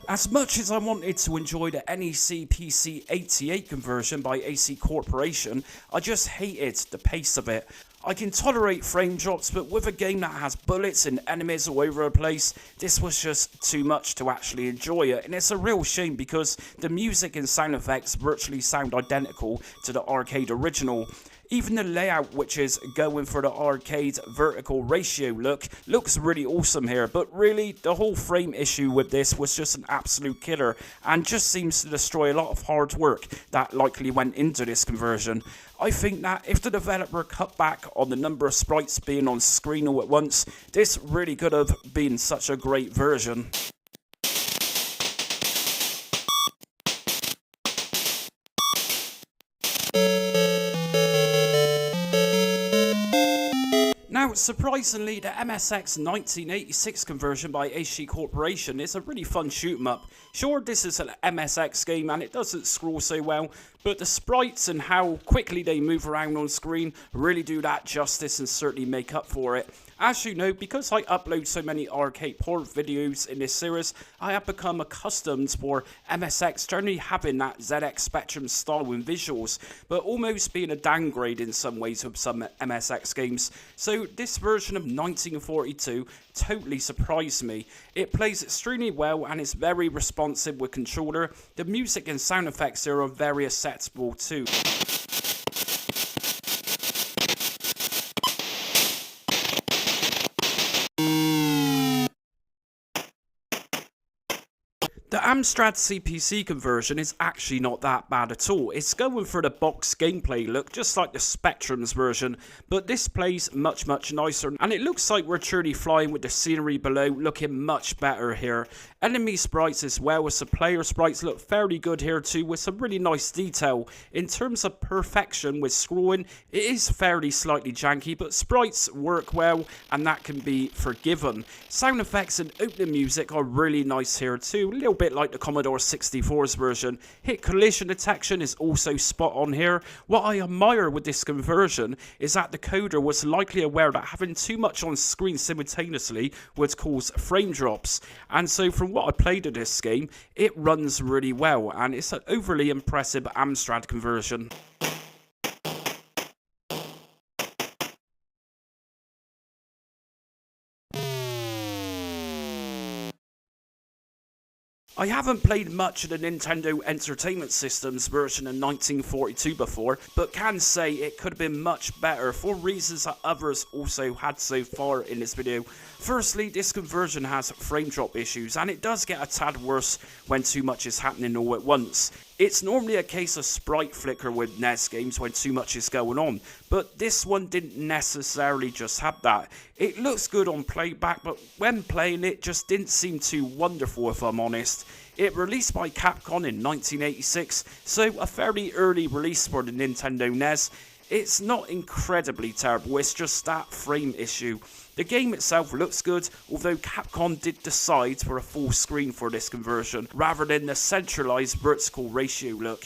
As much as I wanted to enjoy the NEC PC88 conversion by AC Corporation, I just hated the pace of it. I can tolerate frame drops, but with a game that has bullets and enemies all over the place, this was just too much to actually enjoy it. And it's a real shame because the music and sound effects virtually sound identical to the arcade original. Even the layout, which is going for the arcade vertical ratio look, looks really awesome here, but really the whole frame issue with this was just an absolute killer and just seems to destroy a lot of hard work that likely went into this conversion. I think that if the developer cut back on the number of sprites being on screen all at once, this really could have been such a great version. Now, surprisingly, the MSX 1986 conversion by AC Corporation is a really fun shoot 'em up. Sure, this is an MSX game and it doesn't scroll so well, but the sprites and how quickly they move around on screen really do that justice and certainly make up for it. As you know, because I upload so many arcade port videos in this series, I have become accustomed for MSX generally having that ZX Spectrum style and visuals, but almost being a downgrade in some ways with some MSX games. So this version of 1942 totally surprised me. It plays extremely well and is very responsive with controller. The music and sound effects here are very acceptable too. The Amstrad CPC conversion is actually not that bad at all. It's going for the box gameplay look, just like the Spectrum's version, but this plays much nicer, and it looks like we're truly flying with the scenery below looking much better here. Enemy sprites as well as the player sprites look fairly good here too, with some really nice detail. In terms of perfection with scrolling, it is fairly slightly janky, but sprites work well and that can be forgiven. Sound effects and opening music are really nice here too, a little bit like the Commodore 64's version. Hit collision detection is also spot on here. What I admire with this conversion is that the coder was likely aware that having too much on screen simultaneously would cause frame drops, and so from what I played of this game, it runs really well and it's an overly impressive Amstrad conversion. I haven't played much of the Nintendo Entertainment System's version in 1942 before, but can say it could have been much better for reasons that others also had so far in this video. Firstly, this conversion has frame drop issues, and it does get a tad worse when too much is happening all at once. It's normally a case of sprite flicker with NES games when too much is going on, but this one didn't necessarily just have that. It looks good on playback, but when playing it just didn't seem too wonderful if I'm honest. It released by Capcom in 1986, so a fairly early release for the Nintendo NES. It's not incredibly terrible, it's just that frame issue. The game itself looks good, although Capcom did decide for a full screen for this conversion, rather than the centralized vertical ratio look.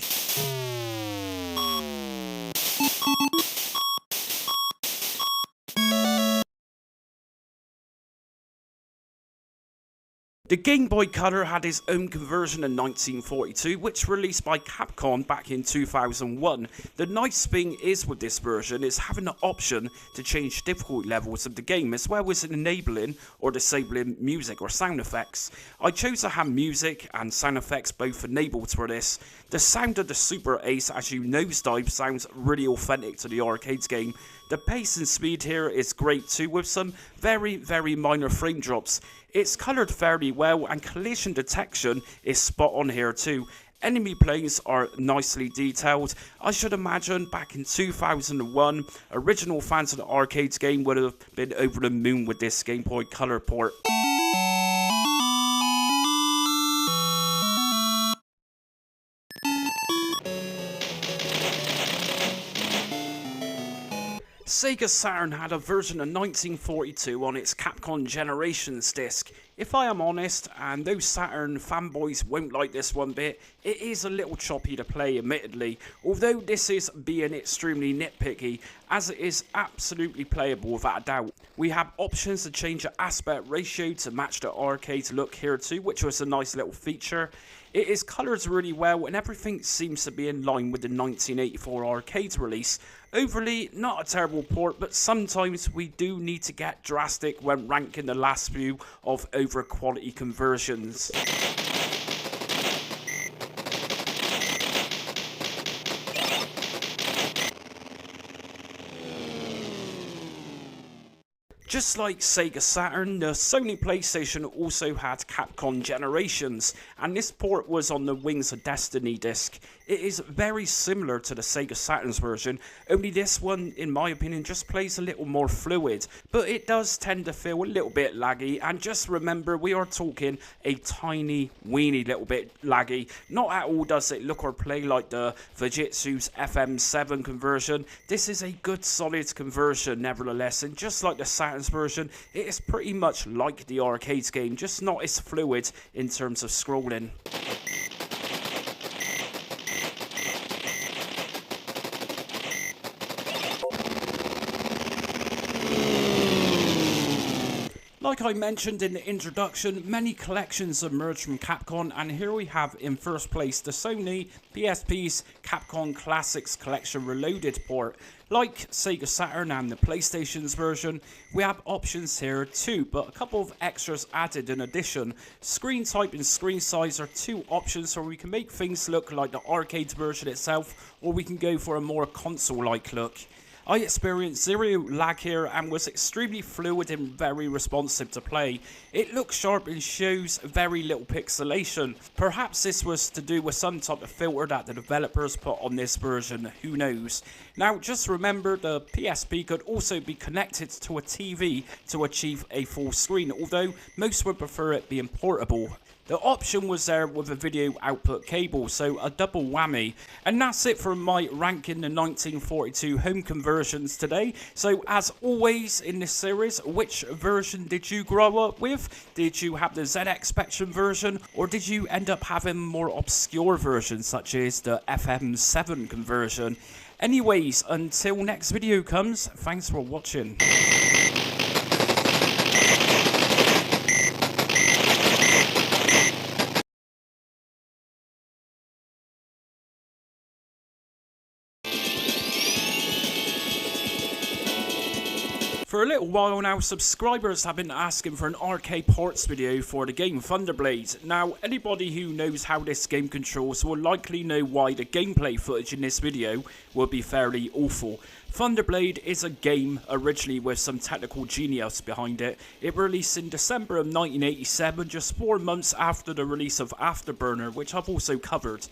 The Game Boy Color had its own conversion in 1942, which released by Capcom back in 2001. The nice thing is with this version is having the option to change difficulty levels of the game, as well as enabling or disabling music or sound effects. I chose to have music and sound effects both enabled for this. The sound of the Super Ace as you nosedive sounds really authentic to the arcade game. The pace and speed here is great too, with some very minor frame drops. It's coloured fairly well and collision detection is spot on here too. Enemy planes are nicely detailed. I should imagine back in 2001, original fans of the arcade game would have been over the moon with this Game Boy Color port. Sega Saturn had a version of 1942 on its Capcom Generations disc. If I am honest, and those Saturn fanboys won't like this one bit, it is a little choppy to play admittedly, although this is being extremely nitpicky, as it is absolutely playable without a doubt. We have options to change the aspect ratio to match the arcade look here too, which was a nice little feature. It is coloured really well and everything seems to be in line with the 1984 arcade release. Overly, not a terrible port, but sometimes we do need to get drastic when ranking the last few of over quality conversions. Just like Sega Saturn, the Sony PlayStation also had Capcom Generations, and this port was on the Wings of Destiny disc. It is very similar to the Sega Saturn's version, only this one, in my opinion, just plays a little more fluid, but it does tend to feel a little bit laggy, and just remember we are talking a tiny, weeny little bit laggy. Not at all does it look or play like the Fujitsu's FM7 conversion. This is a good solid conversion nevertheless, and just like the Saturn version, it is pretty much like the arcade game, just not as fluid in terms of scrolling. Like I mentioned in the introduction, many collections emerged from Capcom, and here we have in first place the Sony PSP's Capcom Classics Collection Reloaded port. Like Sega Saturn and the PlayStation's version, we have options here too, but a couple of extras added in addition. Screen type and screen size are two options where we can make things look like the arcade version itself, or we can go for a more console-like look. I experienced zero lag here and was extremely fluid and very responsive to play. It looks sharp and shows very little pixelation. Perhaps this was to do with some type of filter that the developers put on this version, who knows. Now just remember the PSP could also be connected to a TV to achieve a full screen, although most would prefer it being portable. The option was there with a video output cable, so a double whammy. And that's it for my ranking the 1942 home conversions today. So as always in this series, which version did you grow up with? Did you have the ZX Spectrum version, or did you end up having more obscure versions such as the FM7 conversion? Anyways, until next video comes, thanks for watching. For a little while now, subscribers have been asking for an arcade ports video for the game Thunderblade. Now, anybody who knows how this game controls will likely know why the gameplay footage in this video will be fairly awful. Thunderblade is a game originally with some technical genius behind it. It released in December of 1987, just 4 months after the release of Afterburner, which I've also covered.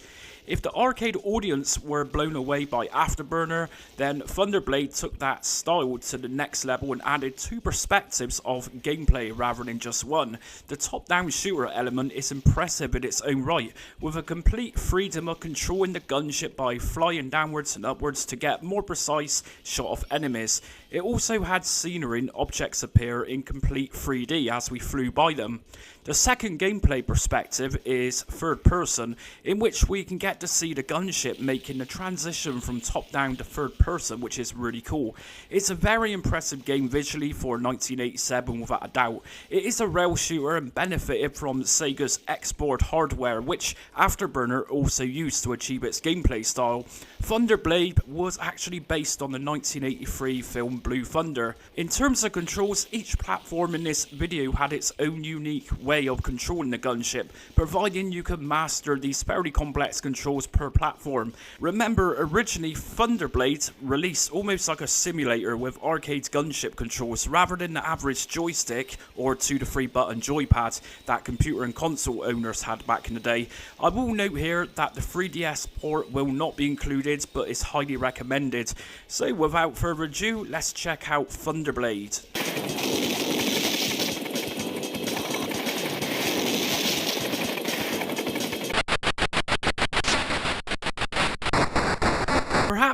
If the arcade audience were blown away by Afterburner, then Thunderblade took that style to the next level and added two perspectives of gameplay rather than just one. The top-down shooter element is impressive in its own right, with a complete freedom of controlling the gunship by flying downwards and upwards to get more precise shot of enemies. It also had scenery and objects appear in complete 3D as we flew by them. The second gameplay perspective is third person, in which we can get get to see the gunship making the transition from top down to third person, which is really cool. It's a very impressive game visually for 1987 without a doubt. It is a rail shooter and benefited from Sega's X-board hardware, which Afterburner also used to achieve its gameplay style. Thunderblade was actually based on the 1983 film Blue Thunder. In terms of controls, each platform in this video had its own unique way of controlling the gunship, providing you could master these fairly complex controls per platform. Remember, originally Thunderblade released almost like a simulator with arcade gunship controls rather than the average joystick or 2 to 3 button joypad that computer and console owners had back in the day. I will note here that the 3DS port will not be included, but is highly recommended. So without further ado, let's check out Thunderblade.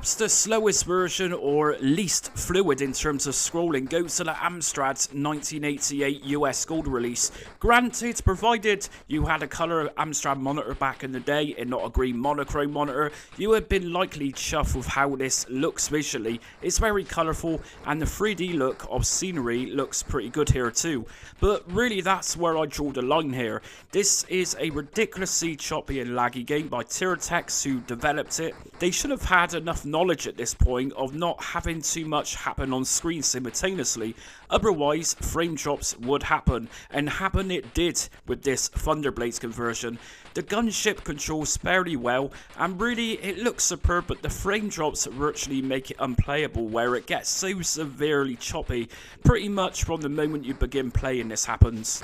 Perhaps the slowest version or least fluid in terms of scrolling goes to the Amstrad's 1988 US Gold release. Granted, provided you had a colour Amstrad monitor back in the day and not a green monochrome monitor, you would have been likely chuffed with how this looks visually. It's very colourful and the 3D look of scenery looks pretty good here too. But really that's where I draw the line here. This is a ridiculously choppy and laggy game by Tiratex who developed it. They should have had enough knowledge at this point of not having too much happen on screen simultaneously, otherwise frame drops would happen, and happen it did with this Thunderblade's conversion. The gunship controls fairly well and really it looks superb, but the frame drops virtually make it unplayable where it gets so severely choppy. Pretty much from the moment you begin playing this happens.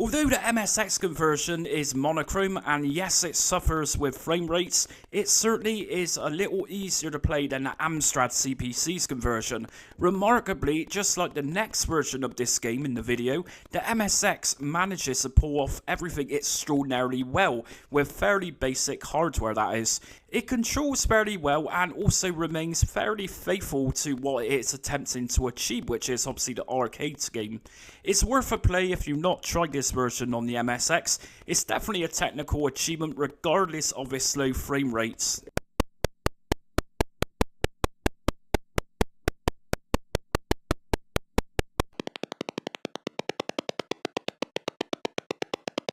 Although the MSX conversion is monochrome and yes it suffers with frame rates, it certainly is a little easier to play than the Amstrad CPC's conversion. Remarkably, just like the next version of this game in the video, the MSX manages to pull off everything extraordinarily well, with fairly basic hardware that is. It controls fairly well and also remains fairly faithful to what it's attempting to achieve, which is obviously the arcade game. It's worth a play if you've not tried this version on the MSX. It's definitely a technical achievement regardless of its slow frame rates.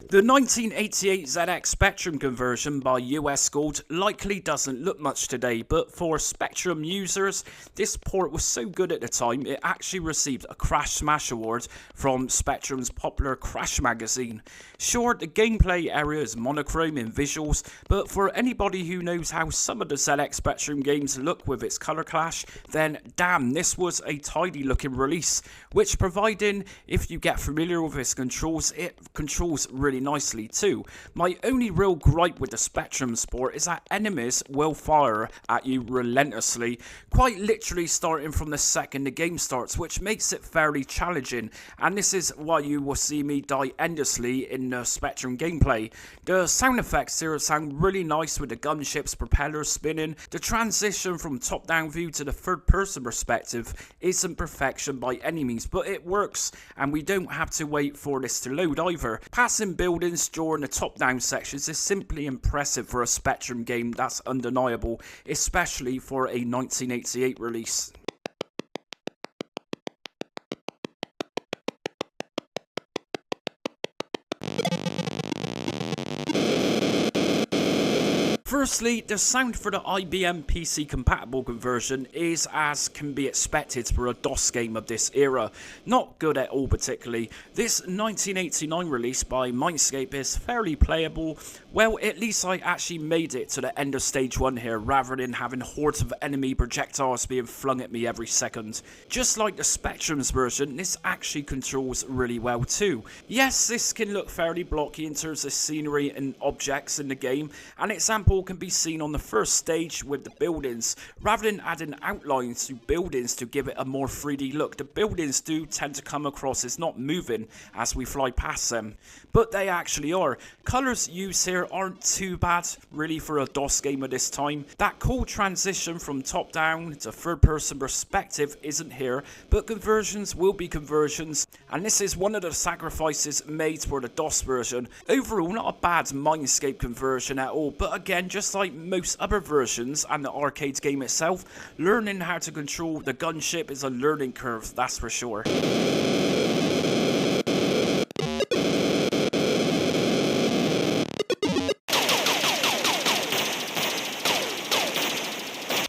The 1988 ZX Spectrum conversion by US Gold likely doesn't look much today, but for Spectrum users, this port was so good at the time it actually received a Crash Smash award from Spectrum's popular Crash magazine. Sure, the gameplay area is monochrome in visuals, but for anybody who knows how some of the ZX Spectrum games look with its color clash, then damn, this was a tidy looking release, which providing if you get familiar with its controls, it controls really nicely too. My only real gripe with the Spectrum Sport is that enemies will fire at you relentlessly, quite literally starting from the second the game starts, which makes it fairly challenging, and this is why you will see me die endlessly in the Spectrum gameplay. The sound effects here sound really nice with the gunship's propellers spinning. The transition from top down view to the third person perspective isn't perfection by any means, but it works and we don't have to wait for this to load either. Passing buildings during the top-down sections is simply impressive for a Spectrum game, that's undeniable, especially for a 1988 release. Firstly, the sound for the IBM PC compatible conversion is as can be expected for a DOS game of this era. Not good at all particularly. This 1989 release by Mindscape is fairly playable. Well, at least I actually made it to the end of stage 1 here rather than having hordes of enemy projectiles being flung at me every second. Just like the Spectrum's version, this actually controls really well too. Yes, this can look fairly blocky in terms of scenery and objects in the game, and its ample can be seen on the first stage with the buildings. Rather than adding outlines to buildings to give it a more 3D look, the buildings do tend to come across as not moving as we fly past them. But they actually are. Colours used here aren't too bad really for a DOS game of this time. That cool transition from top down to third person perspective isn't here, but conversions will be conversions, and this is one of the sacrifices made for the DOS version. Overall, not a bad Mindscape conversion at all, but again, just like most other versions and the arcade game itself, learning how to control the gunship is a learning curve, that's for sure.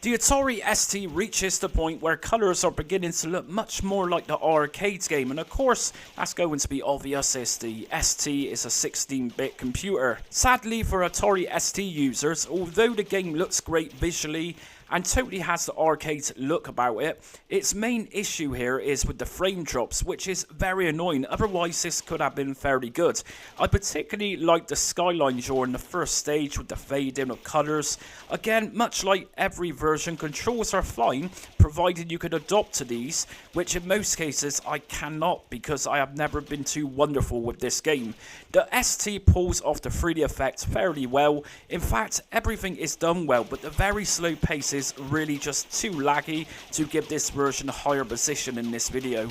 The Atari ST reaches the point where colours are beginning to look much more like the arcade game, and of course that's going to be obvious as the ST is a 16-bit computer. Sadly for Atari ST users, although the game looks great visually and totally has the arcade look about it, its main issue here is with the frame drops, which is very annoying. Otherwise this could have been fairly good. I particularly like the skyline during the first stage with the fade in of colours. Again, much like every version, controls are fine provided you could adopt to these, which in most cases I cannot because I have never been too wonderful with this game. The ST pulls off the 3D effect fairly well. In fact, everything is done well, but the very slow pace is really just too laggy to give this version a higher position in this video.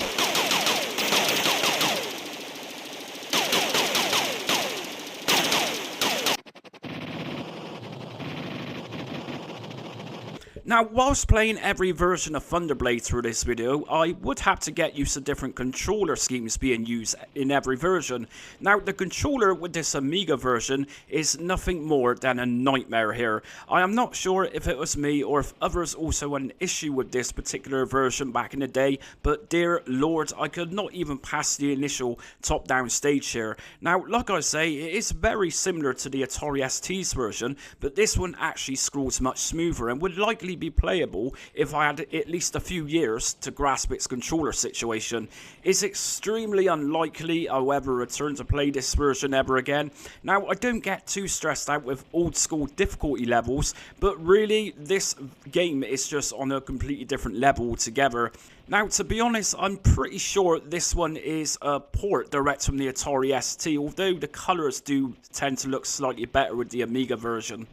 Now, whilst playing every version of Thunderblade through this video, I would have to get used to different controller schemes being used in every version. Now, the controller with this Amiga version is nothing more than a nightmare here. I am not sure if it was me or if others also had an issue with this particular version back in the day, but dear lord, I could not even pass the initial top-down stage here. Now, like I say, it is very similar to the Atari ST's version, but this one actually scrolls much smoother and would likely be playable if I had at least a few years to grasp its controller situation. It's extremely unlikely I'll ever return to play this version ever again. Now, I don't get too stressed out with old school difficulty levels, but really this game is just on a completely different level altogether. Now, to be honest, I'm pretty sure this one is a port direct from the Atari ST, although the colours do tend to look slightly better with the Amiga version.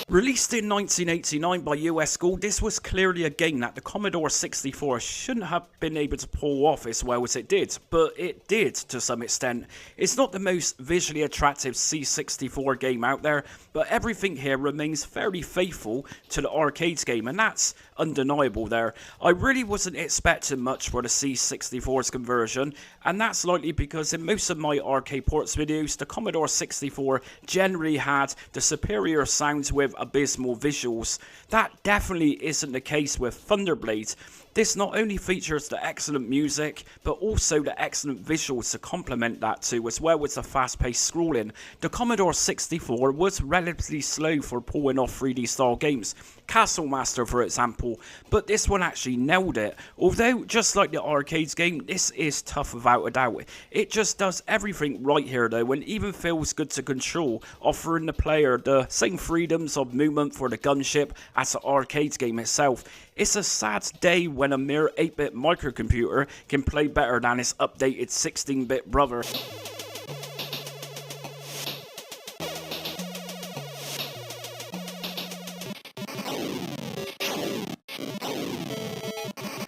Released in 1989 by US School, this was clearly a game that the Commodore 64 shouldn't have been able to pull off as well as it did, but it did to some extent. It's not the most visually attractive C64 game out there, but everything here remains fairly faithful to the arcade game, and that's undeniable there. I really wasn't expecting much for the C64's conversion, and that's likely because in most of my arcade ports videos, the Commodore 64 generally had the superior sounds with abysmal visuals. That definitely isn't the case with Thunderblade. This not only features the excellent music, but also the excellent visuals to complement that too, as well as the fast-paced scrolling. The Commodore 64 was relatively slow for pulling off 3D style games, Castle Master for example, but this one actually nailed it. Although, just like the arcades game, this is tough without a doubt. It just does everything right here though, and even feels good to control, offering the player the same freedoms of movement for the gunship as the arcade game itself. It's a sad day when a mere 8-bit microcomputer can play better than its updated 16-bit brother.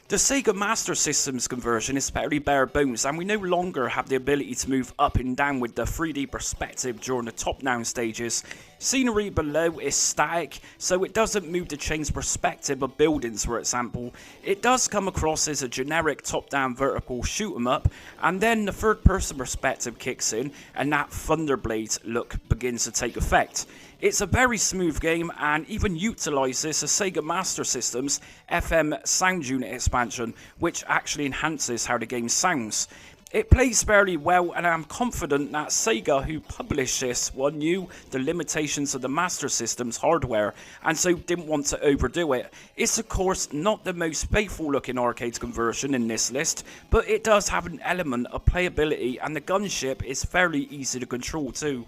The Sega Master System's conversion is fairly bare bones, and we no longer have the ability to move up and down with the 3D perspective during the top-down stages. Scenery below is static, so it doesn't move to change perspective of buildings, for example. It does come across as a generic top-down vertical shoot-'em-up, and then the third-person perspective kicks in, and that Thunderblade look begins to take effect. It's a very smooth game and even utilises the Sega Master System's FM sound unit expansion, which actually enhances how the game sounds. It plays very well, and I'm confident that Sega, who published this one, knew the limitations of the Master System's hardware and so didn't want to overdo it. It's of course not the most faithful looking arcade conversion in this list, but it does have an element of playability and the gunship is fairly easy to control too.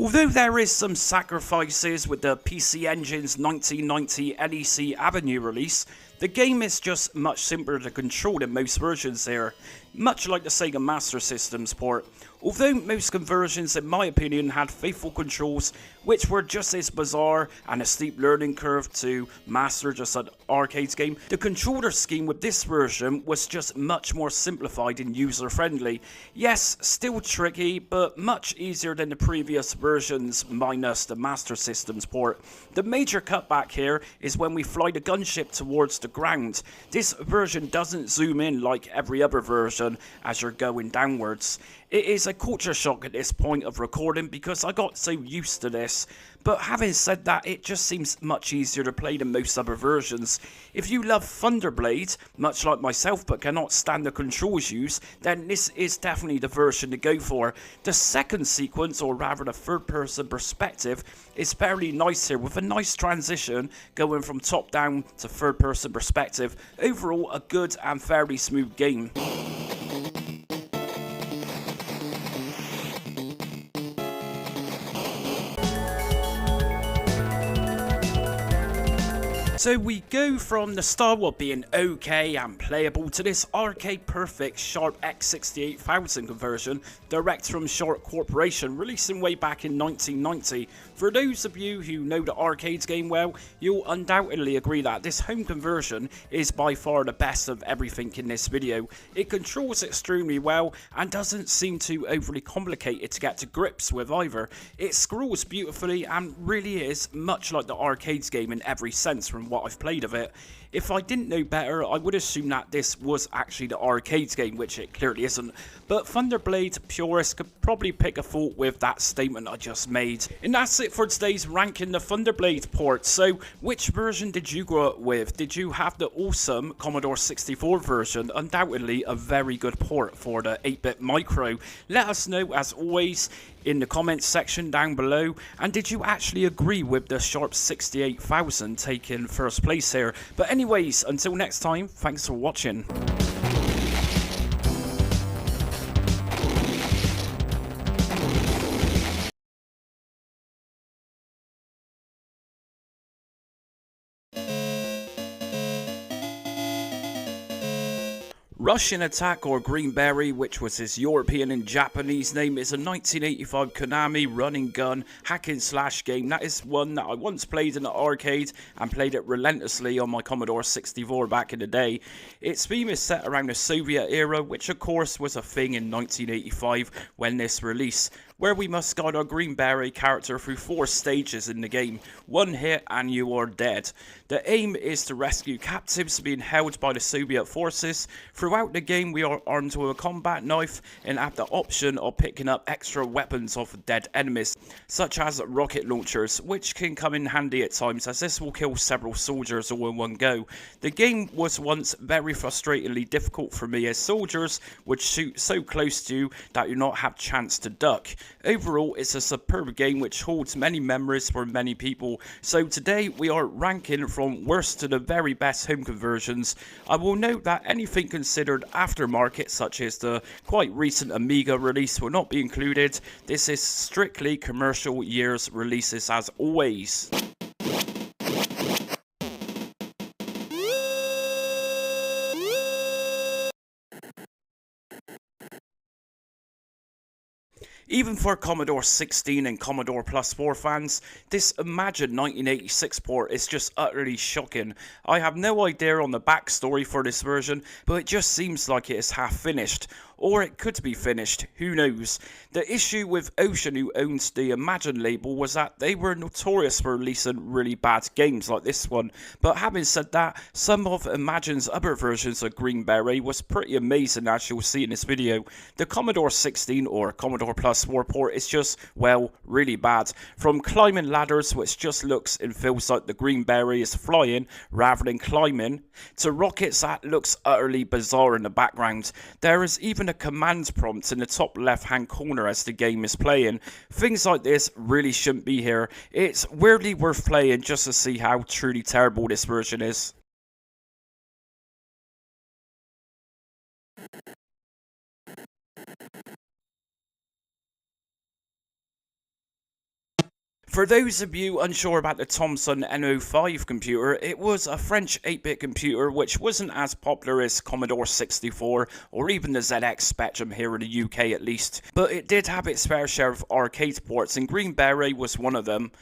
Although there is some sacrifices with the PC Engine's 1990 NEC Avenue release, the game is just much simpler to control than most versions here, much like the Sega Master System's port. Although most conversions in my opinion had faithful controls which were just as bizarre and a steep learning curve to master just an arcade game, the controller scheme with this version was just much more simplified and user friendly. Yes, still tricky, but much easier than the previous versions minus the Master System's port. The major cutback here is when we fly the gunship towards the ground. This version doesn't zoom in like every other version as you're going downwards. It is a culture shock at this point of recording because I got so used to this, but having said that, it just seems much easier to play than most other versions. If you love Thunderblade, much like myself, but cannot stand the controls used, then this is definitely the version to go for. The second sequence, or rather the third person perspective, is fairly nice here with a nice transition going from top down to third person perspective. Overall, a good and fairly smooth game. So we go from the style of being okay and playable to this arcade perfect Sharp X68000 conversion direct from Sharp Corporation, releasing way back in 1990. For those of you who know the arcades game well, you'll undoubtedly agree that this home conversion is by far the best of everything in this video. It controls extremely well and doesn't seem too overly complicated to get to grips with either. It scrolls beautifully and really is much like the arcades game in every sense from what I've played of it. If I didn't know better, I would assume that this was actually the arcades game, which it clearly isn't. But Thunderblade purists could probably pick a fault with that statement I just made. And that's it for today's ranking the Thunderblade ports. So, which version did you grow up with? Did you have the awesome Commodore 64 version? Undoubtedly a very good port for the 8-bit micro. Let us know, as always, in the comments section down below. And did you actually agree with the Sharp 68000 taking first place here? But anyways, until next time, thanks for watching. Russian Attack, or Green Berry, which was his European and Japanese name, is a 1985 Konami run-and gun hack-and-slash game. That is one that I once played in the arcade and played it relentlessly on my Commodore 64 back in the day. Its theme is set around the Soviet era, which of course was a thing in 1985 when this released, where we must guide our Green Beret character through 4 stages in the game. 1 hit and you are dead. The aim is to rescue captives being held by the Soviet forces. Throughout the game we are armed with a combat knife and have the option of picking up extra weapons off dead enemies, such as rocket launchers, which can come in handy at times as this will kill several soldiers all in one go. The game was once very frustratingly difficult for me as soldiers would shoot so close to you that you not have chance to duck. Overall, it's a superb game which holds many memories for many people. So today we are ranking from worst to the very best home conversions. I will note that anything considered aftermarket, such as the quite recent Amiga release, will not be included. This is strictly commercial years releases as always. Even for Commodore 16 and Commodore Plus 4 fans, this imagined 1986 port is just utterly shocking. I have no idea on the backstory for this version, but it just seems like it is half finished. or it could be finished, who knows. The issue with Ocean, who owns the Imagine label, was that they were notorious for releasing really bad games like this one. But having said that, some of Imagine's other versions of Green Beret was pretty amazing, as you'll see in this video. The Commodore 16 or Commodore Plus 4 port is just, well, really bad. From climbing ladders, which just looks and feels like the Green Beret is flying rather than climbing, to rockets that looks utterly bizarre in the background. There is even a command prompt in the top left hand corner as the game is playing. Things like this really shouldn't be here. It's weirdly worth playing just to see how truly terrible this version is. For those of you unsure about the Thomson N05 computer, it was a French 8-bit computer which wasn't as popular as Commodore 64 or even the ZX Spectrum here in the UK at least, but it did have its fair share of arcade ports and Green Beret was one of them.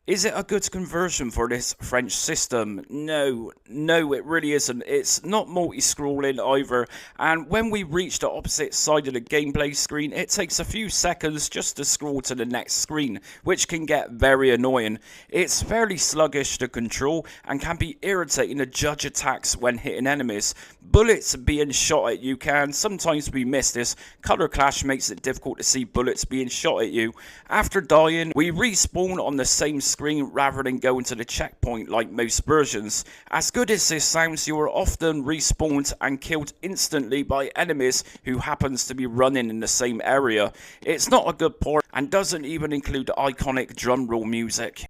Is it a good conversion for this French system? No, it really isn't. It's not multi-scrolling either, and when we reach the opposite side of the gameplay screen, it takes a few seconds just to scroll to the next screen, which can get very annoying. It's fairly sluggish to control and can be irritating to judge attacks when hitting enemies. Bullets being shot at you can sometimes be missed. This color clash makes it difficult to see bullets being shot at you. After dying, we respawn on the same screen rather than going to the checkpoint like most versions. As good as this sounds, you are often respawned and killed instantly by enemies who happens to be running in the same area. It's not a good port and doesn't even include the iconic drum roll music.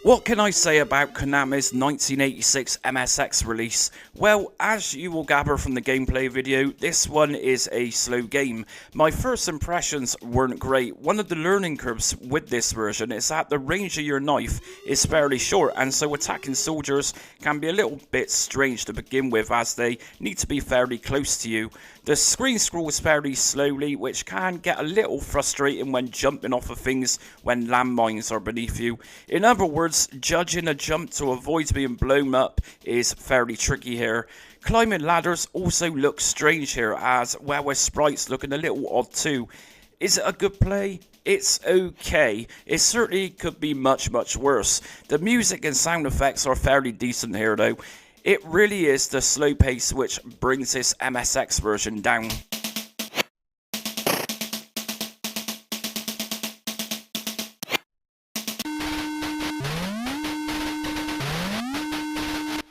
What can I say about Konami's 1986 MSX release? Well, as you will gather from the gameplay video, this one is a slow game. My first impressions weren't great. One of the learning curves with this version is that the range of your knife is fairly short, and so attacking soldiers can be a little bit strange to begin with, as they need to be fairly close to you. The screen scrolls fairly slowly, which can get a little frustrating when jumping off of things when landmines are beneath you. In other words, judging a jump to avoid being blown up is fairly tricky here. Climbing ladders also look strange here, as well with sprites looking a little odd too. Is it a good play? It's okay. It certainly could be much worse. The music and sound effects are fairly decent here though. It really is the slow pace which brings this MSX version down.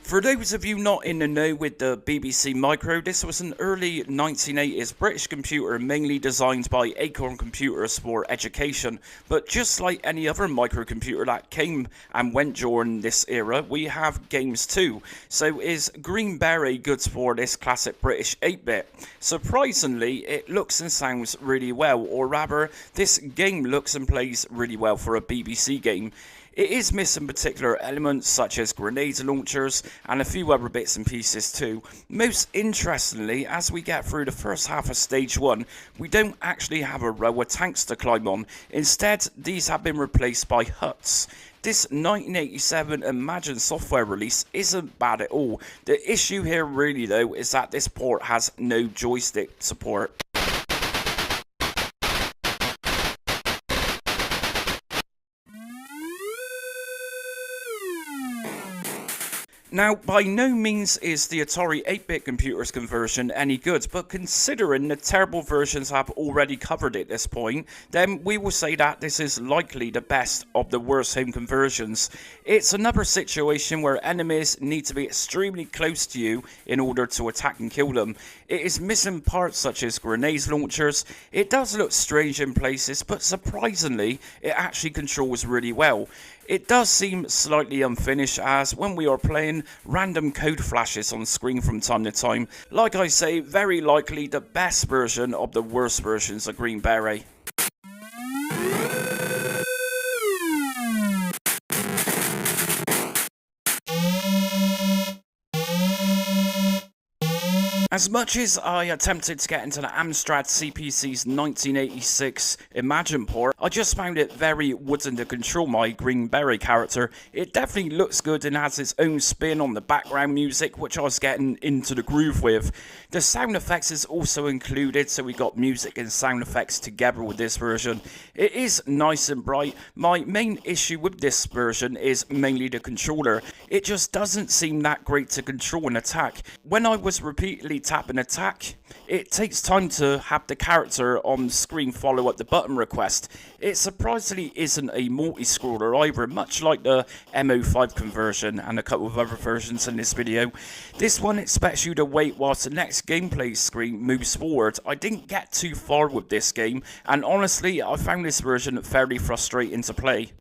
For those of you not in the know with the BBC Micro, this was an early 1980s British computer mainly designed by Acorn Computers for education. But just like any other microcomputer that came and went during this era, we have games too. So is Green Beret good for this classic British 8-bit? Surprisingly, it looks and sounds really well, or rather, this game looks and plays really well for a BBC game. It is missing particular elements such as grenade launchers and a few other bits and pieces too. Most interestingly, as we get through the first half of stage 1, we don't actually have a row of tanks to climb on. Instead, these have been replaced by huts. This 1987 Imagine software release isn't bad at all. The issue here really though is that this port has no joystick support. Now, by no means is the Atari 8-bit computer's conversion any good, but considering the terrible versions have already covered at this point, then we will say that this is likely the best of the worst home conversions. It's another situation where enemies need to be extremely close to you in order to attack and kill them. It is missing parts such as grenade launchers. It does look strange in places, but surprisingly, it actually controls really well. It does seem slightly unfinished, as when we are playing, random code flashes on screen from time to time. Like I say, very likely the best version of the worst versions of Green Beret. As much as I attempted to get into the Amstrad CPC's 1986 Imagine port, I just found it very wooden to control my Green Beret character. It definitely looks good and has its own spin on the background music, which I was getting into the groove with. The sound effects is also included, so we got music and sound effects together with this version. It is nice and bright. My main issue with this version is mainly the controller. It just doesn't seem that great to control and attack. When I was repeatedly tap and attack, it takes time to have the character on screen follow up the button request. It surprisingly isn't a multi-scroller either, much like the MO5 conversion and a couple of other versions in this video. This one expects you to wait whilst the next gameplay screen moves forward. I didn't get too far with this game, and honestly I found this version fairly frustrating to play.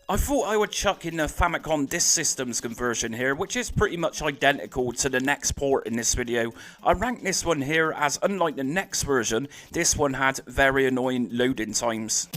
I thought I would chuck in the Famicom Disk Systems conversion here, which is pretty much identical to the next port in this video. I rank this one here as, unlike the next version, this one had very annoying loading times.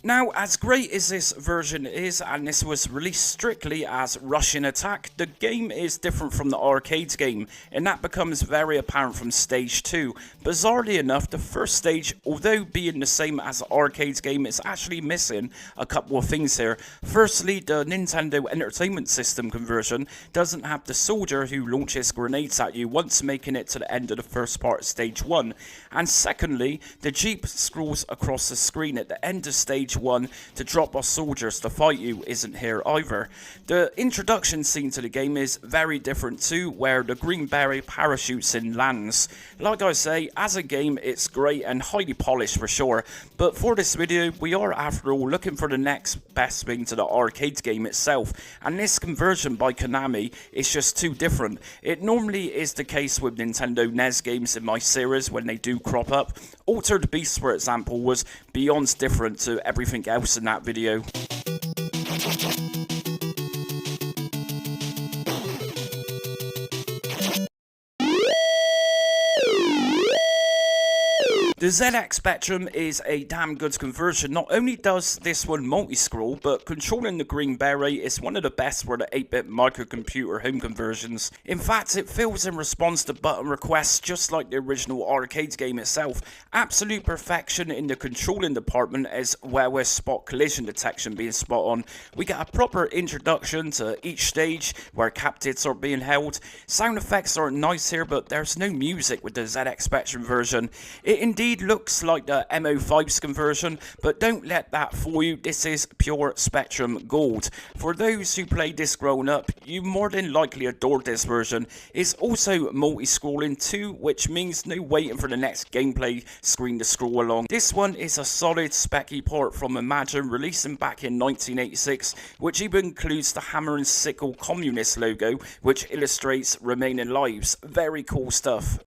Now, as great as this version is, and this was released strictly as Russian Attack, the game is different from the arcade game, and that becomes very apparent from stage 2. Bizarrely enough, the first stage, although being the same as the arcade game, is actually missing a couple of things here. Firstly, the Nintendo Entertainment System conversion doesn't have the soldier who launches grenades at you once making it to the end of the first part of stage 1. And secondly, the Jeep scrolls across the screen at the end of stage 1 to drop off soldiers to fight you isn't here either. The introduction scene to the game is very different too, where the Green Beret parachutes and lands. Like I say, as a game it's great and highly polished for sure, but for this video we are after all looking for the next best thing to the arcade game itself, and this conversion by Konami is just too different. It normally is the case with Nintendo NES games in my series when they do crop up. Altered Beast, for example, was beyond different to everything else in that video. The ZX Spectrum is a damn good conversion. Not only does this one multi-scroll, but controlling the Green Beret is one of the best for the 8-bit microcomputer home conversions. In fact, it fills and responds to button requests just like the original arcade game itself. Absolute perfection in the controlling department, as well as spot collision detection being spot on. We get a proper introduction to each stage where captives are being held. Sound effects are nice here, but there's no music with the ZX Spectrum version. It indeed looks like the MO5's conversion, but don't let that fool you. This is pure Spectrum Gold. For those who played this growing up, you more than likely adored this version. It's also multi-scrolling too, which means no waiting for the next gameplay screen to scroll along. This one is a solid specky port from Imagine, releasing back in 1986, which even includes the hammer and sickle communist logo, which illustrates remaining lives. Very cool stuff.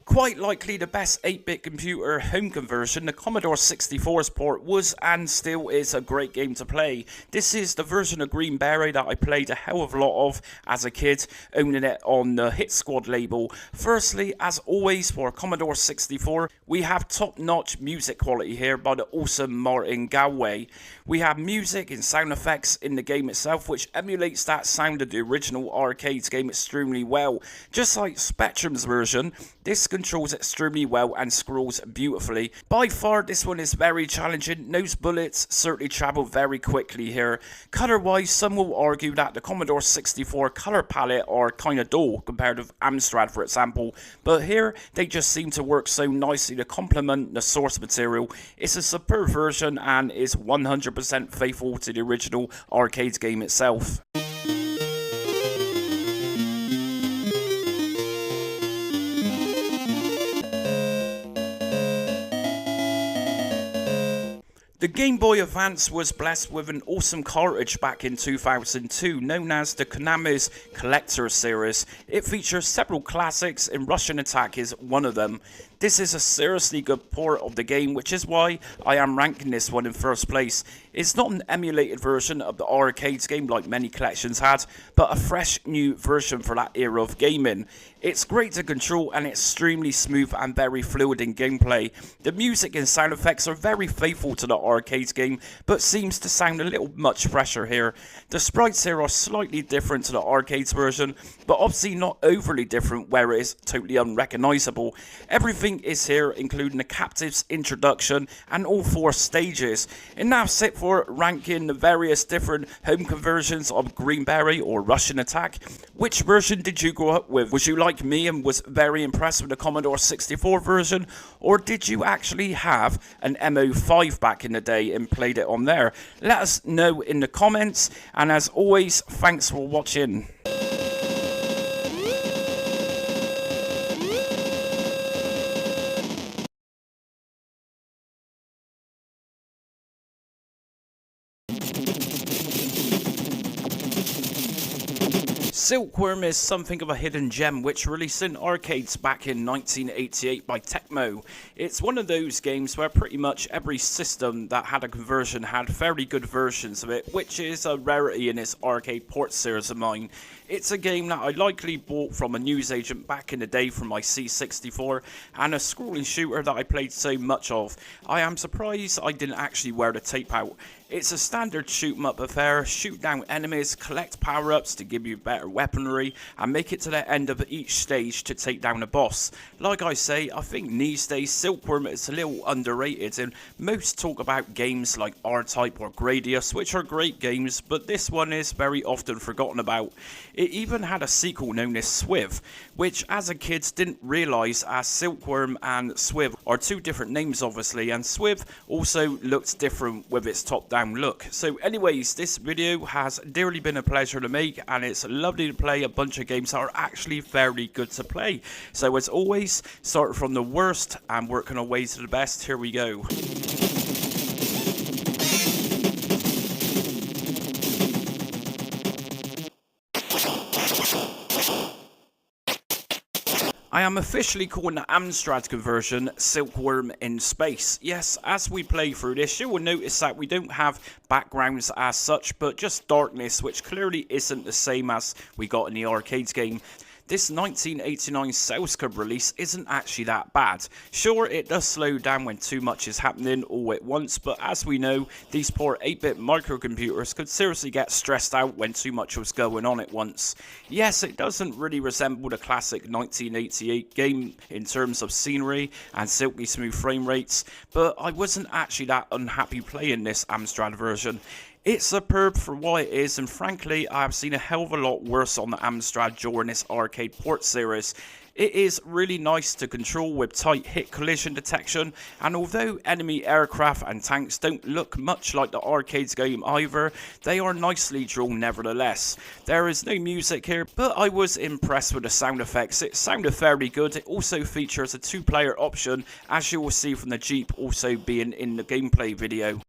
Quite likely the best 8-bit computer home conversion, the Commodore 64's port was and still is a great game to play. This is the version of Green Beret that I played a hell of a lot of as a kid, owning it on the Hit Squad label. Firstly, as always for Commodore 64, we have top-notch music quality here by the awesome Martin Galway. We have music and sound effects in the game itself, which emulates that sound of the original arcade game extremely well. Just like Spectrum's version, this controls extremely well and scrolls beautifully. By far this one is very challenging. Those bullets certainly travel very quickly here. Colour wise, some will argue that the Commodore 64 colour palette are kinda dull compared with Amstrad for example, but here they just seem to work so nicely to complement the source material. It's a superb version and is 100% faithful to the original arcade game itself. The Game Boy Advance was blessed with an awesome cartridge back in 2002 known as the Konami's Collector Series. It features several classics and Russian Attack is one of them. This is a seriously good port of the game, which is why I am ranking this one in first place. It's not an emulated version of the arcades game like many collections had, but a fresh new version for that era of gaming. It's great to control and extremely smooth and very fluid in gameplay. The music and sound effects are very faithful to the arcades game, but seems to sound a little much fresher here. The sprites here are slightly different to the arcades version, but obviously not overly different where it is totally unrecognisable. Everything is here, including the captive's introduction and all 4 stages. And that's it for ranking the various different home conversions of Green Beret or Russian Attack. Which version did you grow up with? Was you like me and was very impressed with the Commodore 64 version, or did you actually have an MO5 back in the day and played it on there? Let us know in the comments, and as always, thanks for watching. Silkworm is something of a hidden gem which released in arcades back in 1988 by Tecmo. It's one of those games where pretty much every system that had a conversion had fairly good versions of it, which is a rarity in this arcade port series of mine. It's a game that I likely bought from a newsagent back in the day from my C64, and a scrolling shooter that I played so much of. I am surprised I didn't actually wear the tape out. It's a standard shoot 'em up affair, shoot down enemies, collect power-ups to give you better weaponry, and make it to the end of each stage to take down a boss. Like I say, I think these days Silkworm is a little underrated, and most talk about games like R-Type or Gradius, which are great games, but this one is very often forgotten about. It even had a sequel known as Swiv, which as a kid didn't realise as Silkworm and Swiv are 2 different names obviously, and Swiv also looked different with its top-down look. So anyways, this video has dearly been a pleasure to make, and it's lovely to play a bunch of games that are actually very good to play. So as always, start from the worst and working our way to the best. Here we go. I am officially calling the Amstrad conversion Silkworm in Space. Yes, as we play through this, you will notice that we don't have backgrounds as such, but just darkness, which clearly isn't the same as we got in the arcades game. This 1989 Sales Club release isn't actually that bad. Sure, it does slow down when too much is happening all at once, but as we know, these poor 8-bit microcomputers could seriously get stressed out when too much was going on at once. Yes, it doesn't really resemble the classic 1988 game in terms of scenery and silky smooth frame rates, but I wasn't actually that unhappy playing this Amstrad version. It's superb for what it is, and frankly, I have seen a hell of a lot worse on the Amstrad during this arcade port series. It is really nice to control with tight hit collision detection, and although enemy aircraft and tanks don't look much like the arcades game either, they are nicely drawn nevertheless. There is no music here, but I was impressed with the sound effects. It sounded fairly good. It also features a 2-player option, as you will see from the Jeep also being in the gameplay video.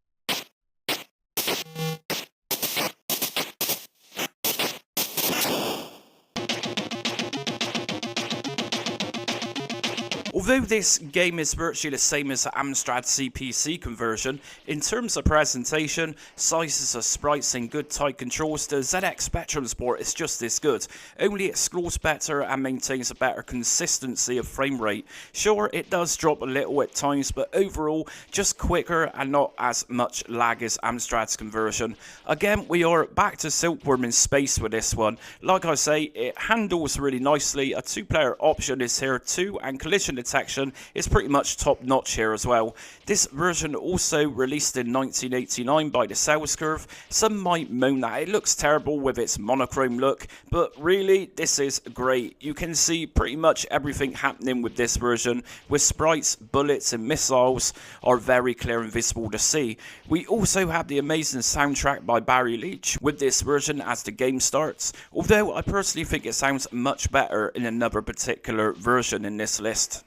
Although this game is virtually the same as the Amstrad CPC conversion, in terms of presentation, sizes of sprites and good tight controls, the ZX Spectrum Sport is just as good, only it scrolls better and maintains a better consistency of frame rate. Sure, it does drop a little at times, but overall, just quicker and not as much lag as Amstrad's conversion. Again, we are back to Silkworm in Space with this one. Like I say, it handles really nicely, a 2-player option is here too, and collision detection is pretty much top notch here as well. This version also released in 1989 by the Sales Curve. Some might moan that it looks terrible with its monochrome look, but really this is great. You can see pretty much everything happening with this version, with sprites, bullets and missiles are very clear and visible to see. We also have the amazing soundtrack by Barry Leach with this version as the game starts, although I personally think it sounds much better in another particular version in this list.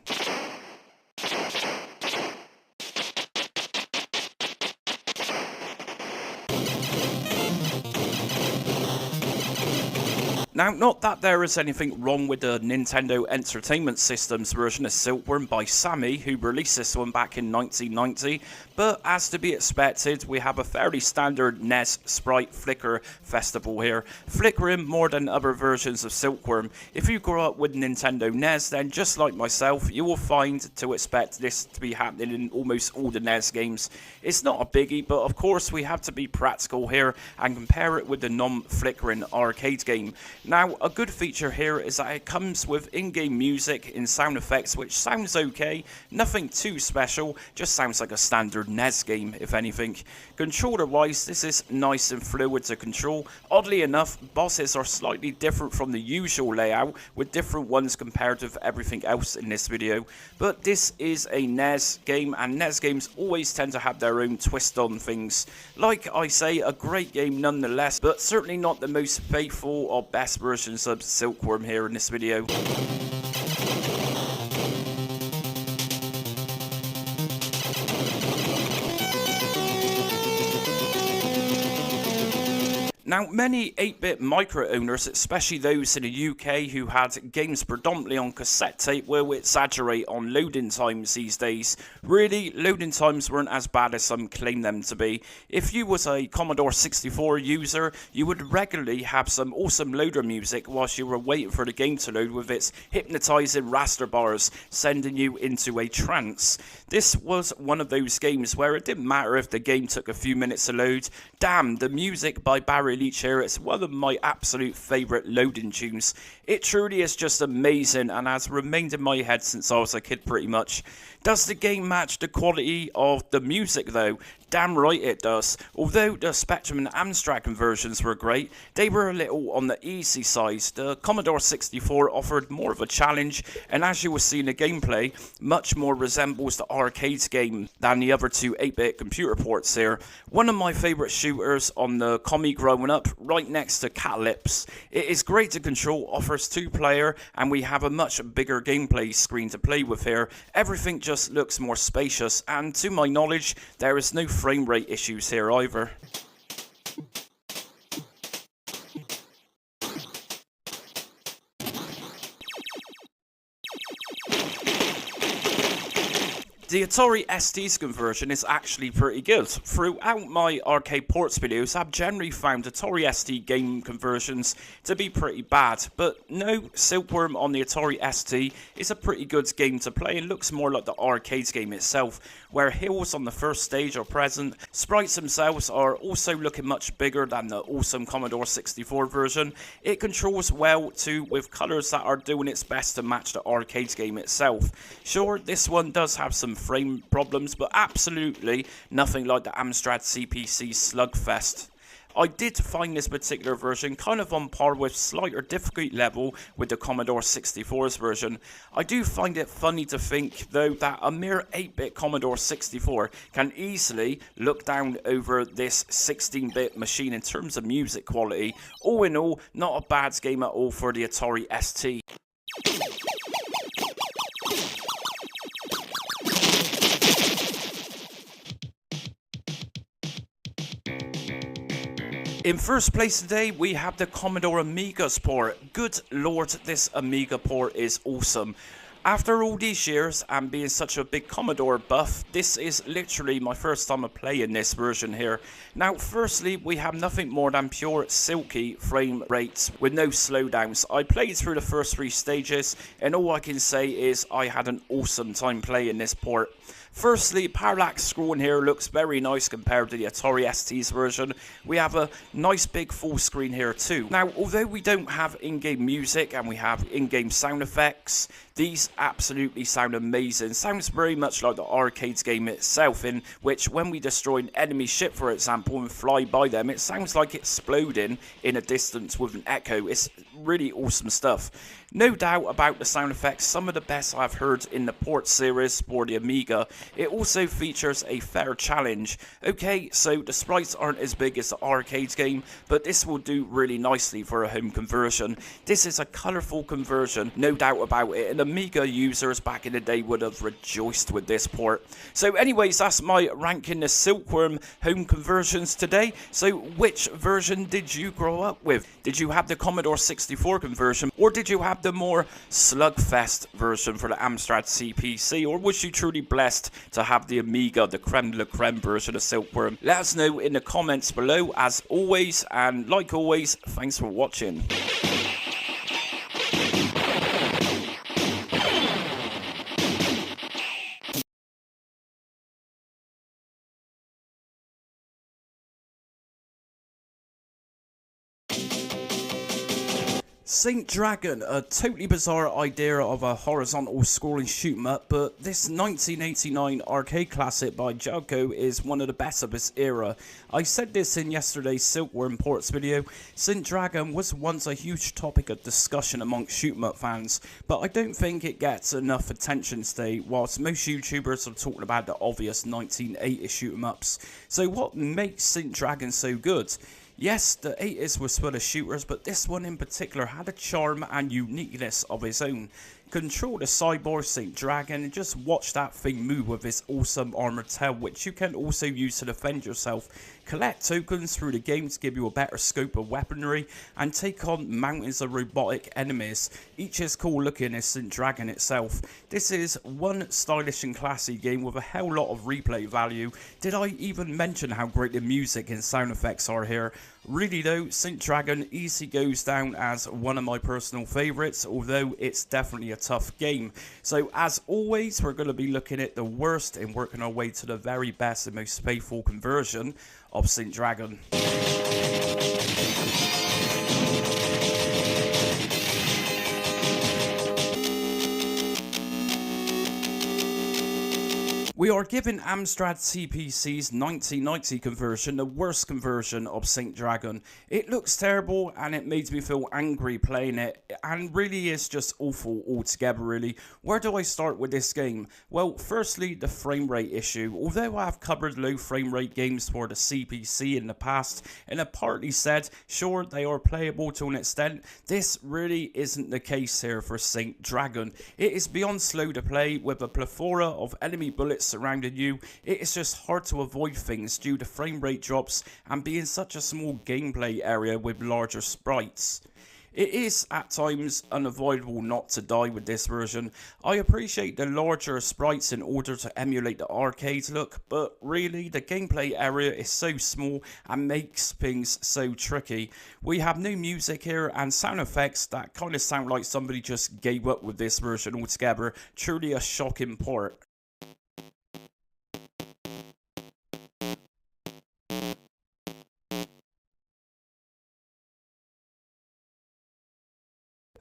Now, not that there is anything wrong with the Nintendo Entertainment System's version of Silkworm by Sammy, who released this one back in 1990, but as to be expected, we have a fairly standard NES sprite flicker festival here, flickering more than other versions of Silkworm. If you grew up with Nintendo NES, then just like myself, you will find to expect this to be happening in almost all the NES games. It's not a biggie, but of course we have to be practical here and compare it with the non-flickering arcade game. Now, a good feature here is that it comes with in-game music and sound effects, which sounds okay, nothing too special, just sounds like a standard NES game, if anything. Controller-wise, this is nice and fluid to control. Oddly enough, bosses are slightly different from the usual layout, with different ones compared with everything else in this video. But this is a NES game, and NES games always tend to have their own twist on things. Like I say, a great game nonetheless, but certainly not the most faithful or best versions of Silkworm here in this video. Now, many 8-bit micro owners, especially those in the UK who had games predominantly on cassette tape, will exaggerate on loading times these days. Really, loading times weren't as bad as some claim them to be. If you was a Commodore 64 user, you would regularly have some awesome loader music whilst you were waiting for the game to load, with its hypnotizing raster bars sending you into a trance. This was one of those games where it didn't matter if the game took a few minutes to load. Damn, the music by Beret here, it's one of my absolute favourite loading tunes. It truly is just amazing and has remained in my head since I was a kid pretty much. Does the game match the quality of the music though? Damn right it does. Although the Spectrum and Amstrad conversions were great, they were a little on the easy side. The Commodore 64 offered more of a challenge, and as you will see in the gameplay, much more resembles the arcade game than the other two 8-bit computer ports here. One of my favourite shooters on the Commie growing up, right next to Catalypse. It is great to control, offers 2-player, and we have a much bigger gameplay screen to play with here. Everything just looks more spacious, and to my knowledge, there is no frame rate issues here either. The Atari ST's conversion is actually pretty good. Throughout my arcade ports videos, I've generally found Atari ST game conversions to be pretty bad, but no, Silkworm on the Atari ST is a pretty good game to play and looks more like the arcade game itself, where hills on the first stage are present. Sprites themselves are also looking much bigger than the awesome Commodore 64 version. It controls well too, with colours that are doing its best to match the arcade game itself. Sure, this one does have some frame problems, but absolutely nothing like the Amstrad CPC Slugfest. I did find this particular version kind of on par with slighter difficulty level with the Commodore 64's version. I do find it funny to think though that a mere 8-bit Commodore 64 can easily look down over this 16-bit machine in terms of music quality. All in all, not a bad game at all for the Atari ST. In first place today, we have the Commodore Amiga's port. Good lord, this Amiga port is awesome. After all these years and being such a big Commodore buff, this is literally my first time of playing this version here. Now, firstly, we have nothing more than pure silky frame rates with no slowdowns. I played through the first 3 stages, and all I can say is I had an awesome time playing this port. Firstly, parallax scrolling here looks very nice compared to the Atari ST's version. We have a nice big full screen here too. Now, although we don't have in-game music and we have in-game sound effects, these absolutely sound amazing. Sounds very much like the arcade game itself, in which when we destroy an enemy ship, for example, and fly by them, it sounds like it's exploding in a distance with an echo. It's really awesome stuff. No doubt about the sound effects, some of the best I've heard in the port series for the Amiga. It also features a fair challenge. Okay, so the sprites aren't as big as the arcade game, but this will do really nicely for a home conversion. This is a colourful conversion, no doubt about it, and Amiga users back in the day would have rejoiced with this port. So anyways, that's my ranking the Silkworm home conversions today. So which version did you grow up with? Did you have the Commodore 64 N64 conversion, or did you have the more slugfest version for the Amstrad CPC, or was you truly blessed to have the Amiga, the creme de la creme version of Silkworm? Let us know in the comments below as always, and like always, thanks for watching. Saint Dragon, a totally bizarre idea of a horizontal scrolling shoot 'em up, but this 1989 arcade classic by Jelko is one of the best of its era. I said this in yesterday's Silkworm ports video. Saint Dragon was once a huge topic of discussion amongst shoot 'em up fans, but I don't think it gets enough attention today, whilst most YouTubers are talking about the obvious 1980s shoot 'em ups. So what makes Saint Dragon so good? Yes, the 80s was full of shooters, but this one in particular had a charm and uniqueness of its own. Control the cyborg Saint Dragon and just watch that thing move with its awesome armored tail, which you can also use to defend yourself. Collect tokens through the game to give you a better scope of weaponry, and take on mountains of robotic enemies. Each is cool looking as Saint Dragon itself. This is one stylish and classy game with a hell lot of replay value. Did I even mention how great the music and sound effects are here? Really though, Saint Dragon easily goes down as one of my personal favourites, although it's definitely a tough game. So as always, we're going to be looking at the worst and working our way to the very best and most faithful conversion of Saint Dragon. We are giving Amstrad CPC's 1990 conversion the worst conversion of Saint Dragon. It looks terrible and it makes me feel angry playing it, and really is just awful altogether really. Where do I start with this game? Well, firstly, the frame rate issue. Although I have covered low frame rate games for the CPC in the past, and have partly said, sure, they are playable to an extent, this really isn't the case here for Saint Dragon. It is beyond slow to play with a plethora of enemy bullets surrounding you. It is just hard to avoid things due to frame rate drops and being such a small gameplay area with larger sprites. It is at times unavoidable not to die with this version. I appreciate the larger sprites in order to emulate the arcade look, but really the gameplay area is so small and makes things so tricky. We have no music here and sound effects that kind of sound like somebody just gave up with this version altogether. Truly a shocking port.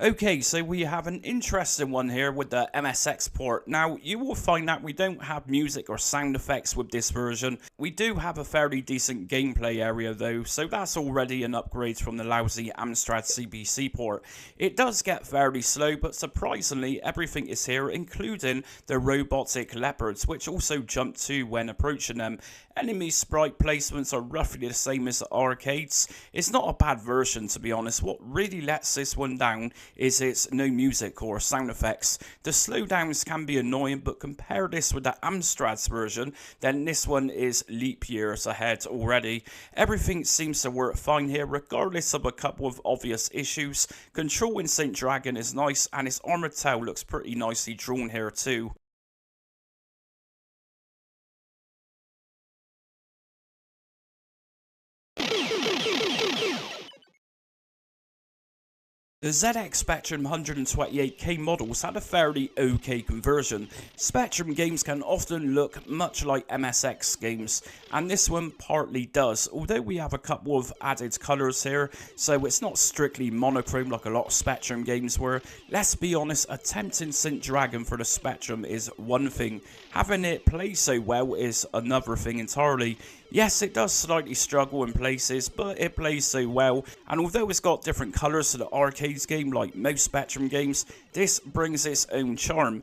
Okay, so we have an interesting one here with the MSX port. Now, you will find that we don't have music or sound effects with this version. We do have a fairly decent gameplay area though, so that's already an upgrade from the lousy Amstrad CPC port. It does get fairly slow, but surprisingly, everything is here, including the robotic leopards, which also jump too when approaching them. Enemy sprite placements are roughly the same as the arcades. It's not a bad version to be honest. What really lets this one down is its no music or sound effects. The slowdowns can be annoying, but compare this with the Amstrad's version, then this one is leap years ahead already. Everything seems to work fine here regardless of a couple of obvious issues. Control in Saint Dragon is nice and its armored tail looks pretty nicely drawn here too. The ZX Spectrum 128K models had a fairly okay conversion. Spectrum games can often look much like MSX games, and this one partly does, although we have a couple of added colours here, so it's not strictly monochrome like a lot of Spectrum games were. Let's be honest, attempting Saint Dragon for the Spectrum is one thing, having it play so well is another thing entirely. Yes, it does slightly struggle in places, but it plays so well, and although it's got different colours to the arcades game like most Spectrum games, this brings its own charm.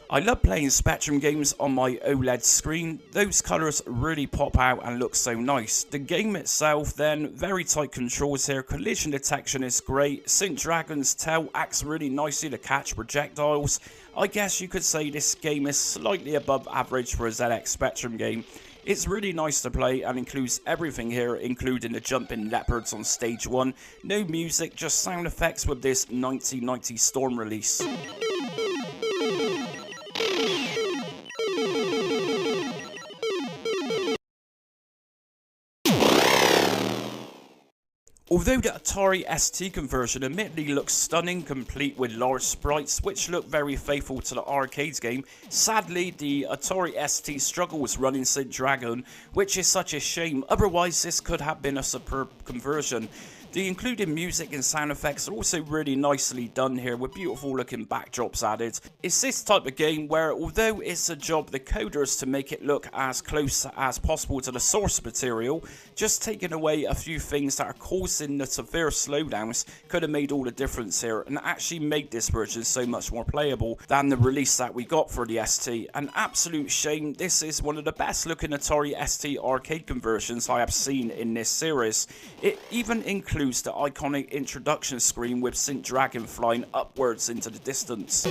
I love playing Spectrum games on my OLED screen. Those colours really pop out and look so nice. The game itself then, very tight controls here, collision detection is great, Saint Dragon's tail acts really nicely to catch projectiles. I guess you could say this game is slightly above average for a ZX Spectrum game. It's really nice to play and includes everything here, including the jumping leopards on stage 1. No music, just sound effects with this 1990 Storm release. Although the Atari ST conversion admittedly looks stunning, complete with large sprites which look very faithful to the arcade game, sadly the Atari ST struggles running St. Dragon, which is such a shame. Otherwise this could have been a superb conversion. The included music and sound effects are also really nicely done here with beautiful looking backdrops added. It's this type of game where, although it's a job of the coders to make it look as close as possible to the source material, just taking away a few things that are causing the severe slowdowns could have made all the difference here and actually made this version so much more playable than the release that we got for the ST. An absolute shame. This is one of the best looking Atari ST arcade conversions I have seen in this series. It even includes the iconic introduction screen with St. Dragon flying upwards into the distance.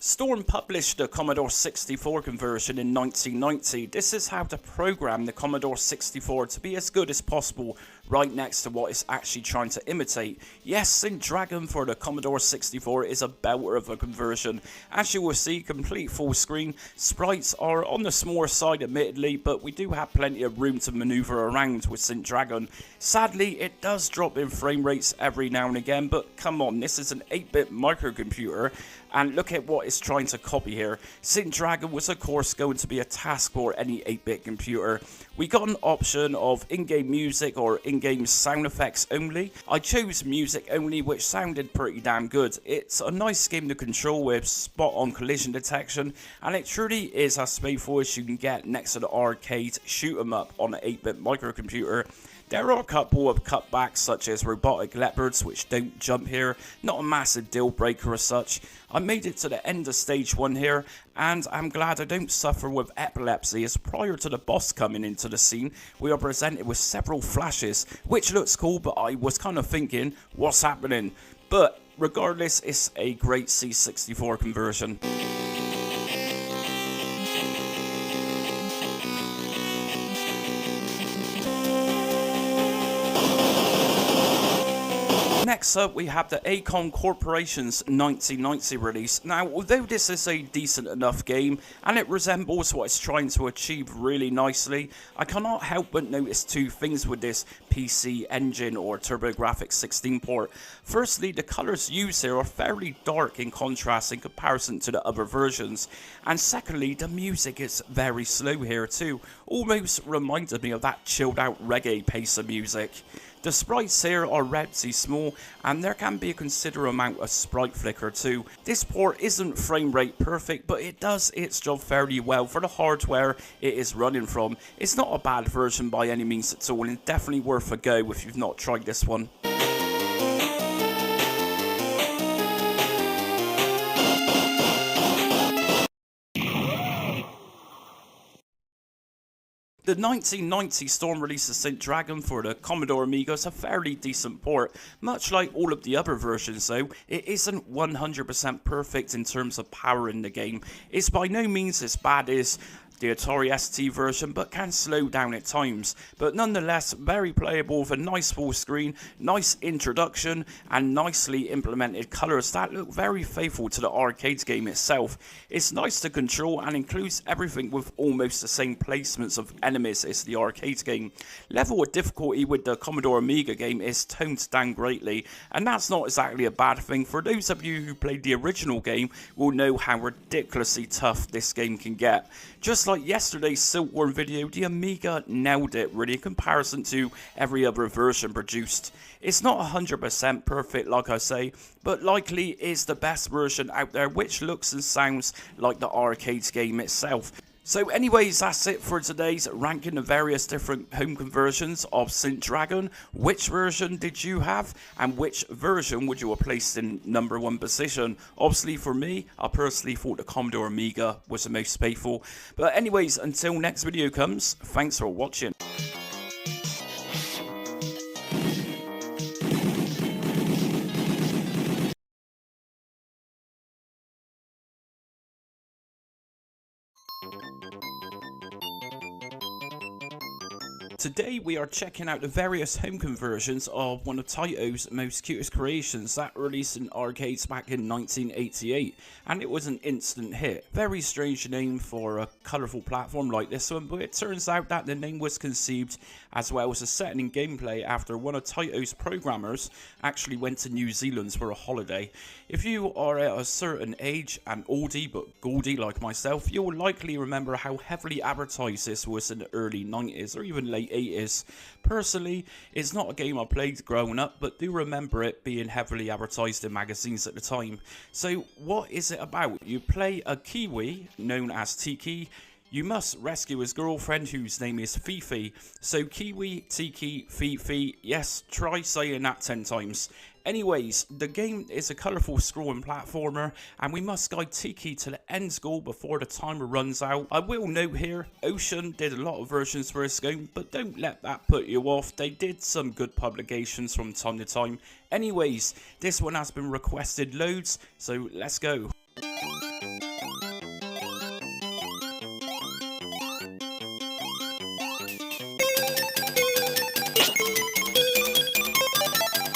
Storm published the Commodore 64 conversion in 1990. This is how to program the Commodore 64 to be as good as possible right next to what it's actually trying to imitate. Yes, St. Dragon for the Commodore 64 is a belter of a conversion. As you will see, complete full screen. Sprites are on the smaller side admittedly, but we do have plenty of room to maneuver around with St. Dragon. Sadly, it does drop in frame rates every now and again, but come on, this is an 8-bit microcomputer. And look at what it's trying to copy here. St. Dragon was of course going to be a task for any 8-bit computer. We got an option of in-game music or in-game sound effects only. I chose music only, which sounded pretty damn good. It's a nice game to control with spot on collision detection, and it truly is as faithful as you can get next to the arcade shoot 'em up on an 8-bit microcomputer. There are a couple of cutbacks such as robotic leopards which don't jump here, not a massive deal breaker as such. I made it to the end of stage 1 here, and I'm glad I don't suffer with epilepsy, as prior to the boss coming into the scene we are presented with several flashes, which looks cool, but I was kind of thinking, what's happening? But regardless, it's a great C64 conversion. Next up, we have the Acom Corporation's 1990 release. Now, although this is a decent enough game, and it resembles what it's trying to achieve really nicely, I cannot help but notice two things with this PC Engine or TurboGrafx 16 port. Firstly, the colours used here are fairly dark in contrast in comparison to the other versions. And secondly, the music is very slow here too. Almost reminded me of that chilled out reggae pace of music. The sprites here are relatively small, and there can be a considerable amount of sprite flicker too. This port isn't frame rate perfect, but it does its job fairly well for the hardware it is running from. It's not a bad version by any means at all, and definitely worth a go if you've not tried this one. The 1990 Storm release of St. Dragon for the Commodore Amiga is a fairly decent port. Much like all of the other versions though, it isn't 100% perfect in terms of power in the game. It's by no means as bad as the Atari ST version, but can slow down at times, but nonetheless very playable with a nice full screen, nice introduction, and nicely implemented colours that look very faithful to the arcade game itself. It's nice to control and includes everything with almost the same placements of enemies as the arcade game. Level of difficulty with the Commodore Amiga game is toned down greatly, and that's not exactly a bad thing. For those of you who played the original game will know how ridiculously tough this game can get. Just like yesterday's Silkworm video, the Amiga nailed it really in comparison to every other version produced. It's not 100% perfect like I say, but likely is the best version out there which looks and sounds like the arcade game itself. So anyways, that's it for today's ranking the various different home conversions of St. Dragon. Which version did you have, and which version would you have placed in #1 position? Obviously for me, I personally thought the Commodore Amiga was the most faithful. But anyways, until next video comes, thanks for watching. Today we are checking out the various home conversions of one of Taito's most cutest creations that released in arcades back in 1988, and it was an instant hit. Very strange name for a colourful platform like this one, but it turns out that the name was conceived as well as a setting in gameplay after one of Taito's programmers actually went to New Zealand for a holiday. If you are at a certain age, an oldie but goldie like myself, you will likely remember how heavily advertised this was in the early 90s or even late 80s. Personally, it's not a game I played growing up, but do remember it being heavily advertised in magazines at the time. So what is it about? You play a Kiwi known as Tiki. You must rescue his girlfriend whose name is Fifi. So Kiwi, Tiki, Fifi, yes, try saying that 10 times. Anyways, the game is a colourful scrolling platformer and we must guide Tiki to the end goal before the timer runs out. I will note here, Ocean did a lot of versions for this game, but don't let that put you off. They did some good publications from time to time. Anyways, this one has been requested loads, so let's go.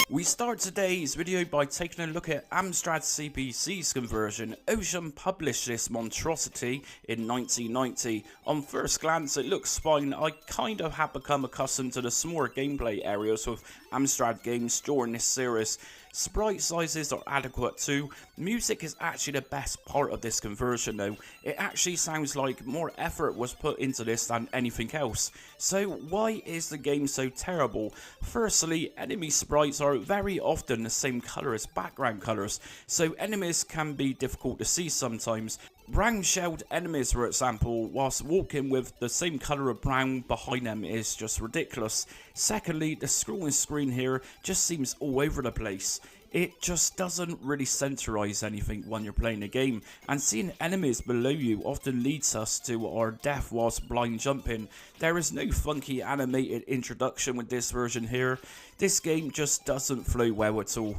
We start today's video by taking a look at Amstrad CPC's conversion. Ocean published this monstrosity in 1990. On first glance it looks fine. I kind of have become accustomed to the smaller gameplay areas with Amstrad games during this series. Sprite sizes are adequate too. Music is actually the best part of this conversion though. It actually sounds like more effort was put into this than anything else. So why is the game so terrible? Firstly, enemy sprites are very often the same colour as background colours, so enemies can be difficult to see sometimes. Brown shelled enemies, for example, whilst walking with the same colour of brown behind them is just ridiculous. Secondly, the scrolling screen here just seems all over the place. It just doesn't really centralise anything when you're playing a game, and seeing enemies below you often leads us to our death whilst blind jumping. There is no funky animated introduction with this version here. This game just doesn't flow well at all.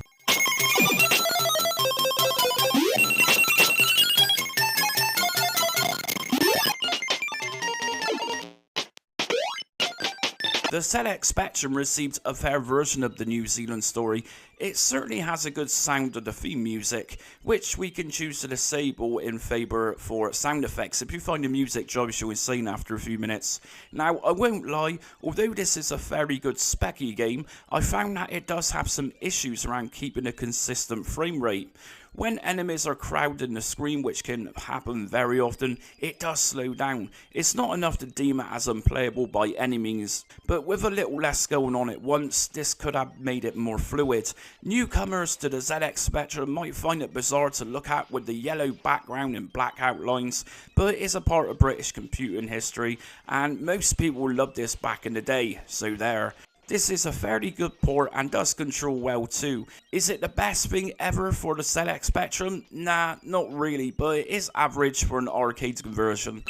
The ZX Spectrum received a fair version of the New Zealand Story. It certainly has a good sound of the theme music, which we can choose to disable in favour for sound effects if you find the music drives you insane after a few minutes. Now, I won't lie, although this is a very good specky game, I found that it does have some issues around keeping a consistent frame rate. When enemies are crowding the screen, which can happen very often, it does slow down. It's not enough to deem it as unplayable by any means, but with a little less going on at once, this could have made it more fluid. Newcomers to the ZX Spectrum might find it bizarre to look at with the yellow background and black outlines, but it is a part of British computing history, and most people loved this back in the day, so there. This is a fairly good port and does control well too. Is it the best thing ever for the ZX Spectrum? Nah, not really, but it is average for an arcade conversion.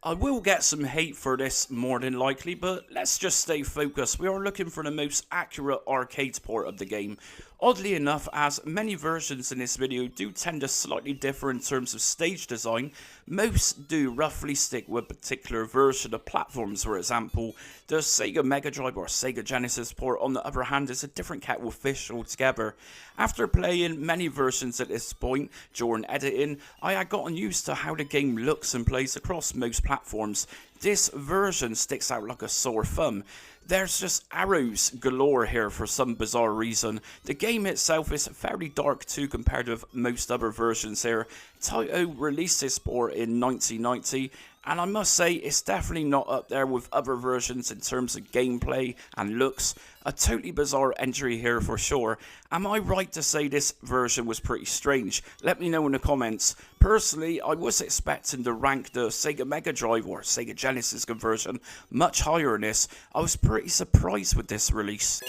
I will get some hate for this more than likely, but let's just stay focused. We are looking for the most accurate arcade port of the game. Oddly enough, as many versions in this video do tend to slightly differ in terms of stage design, most do roughly stick with a particular version of platforms. For example, the Sega Mega Drive or Sega Genesis port, on the other hand, is a different kettle of fish altogether. After playing many versions at this point during editing, I had gotten used to how the game looks and plays across most platforms. This version sticks out like a sore thumb. There's just arrows galore here for some bizarre reason. The game itself is fairly dark too compared with most other versions here. Taito released this port in 1990, and I must say it's definitely not up there with other versions in terms of gameplay and looks. A totally bizarre entry here for sure. Am I right to say this version was pretty strange? Let me know in the comments. Personally, I was expecting to rank the Sega Mega Drive or Sega Genesis conversion much higher than this. I was pretty surprised with this release.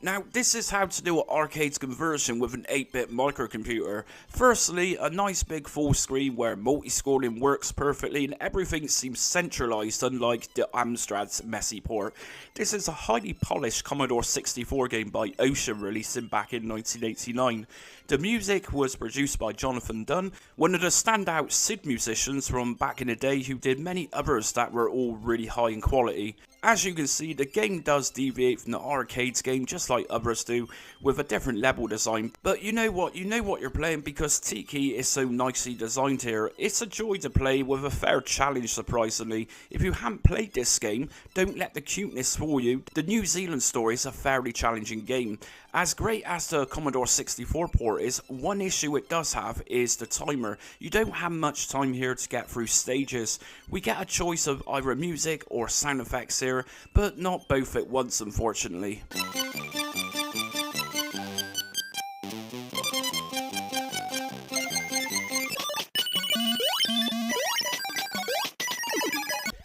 Now, this is how to do an arcade conversion with an 8-bit microcomputer. Firstly, a nice big full screen where multi-scrolling works perfectly and everything seems centralized, unlike the Amstrad's messy port. This is a highly polished Commodore 64 game by Ocean, releasing back in 1989. The music was produced by Jonathan Dunn, one of the standout SID musicians from back in the day who did many others that were all really high in quality. As you can see, the game does deviate from the arcades game just like others do, with a different level design. But you know what you're playing because Tiki is so nicely designed here. It's a joy to play with a fair challenge, surprisingly. If you haven't played this game, don't let the cuteness fool you. The New Zealand Story is a fairly challenging game. As great as the Commodore 64 port is, one issue it does have is the timer. You don't have much time here to get through stages. We get a choice of either music or sound effects here, but not both at once, unfortunately.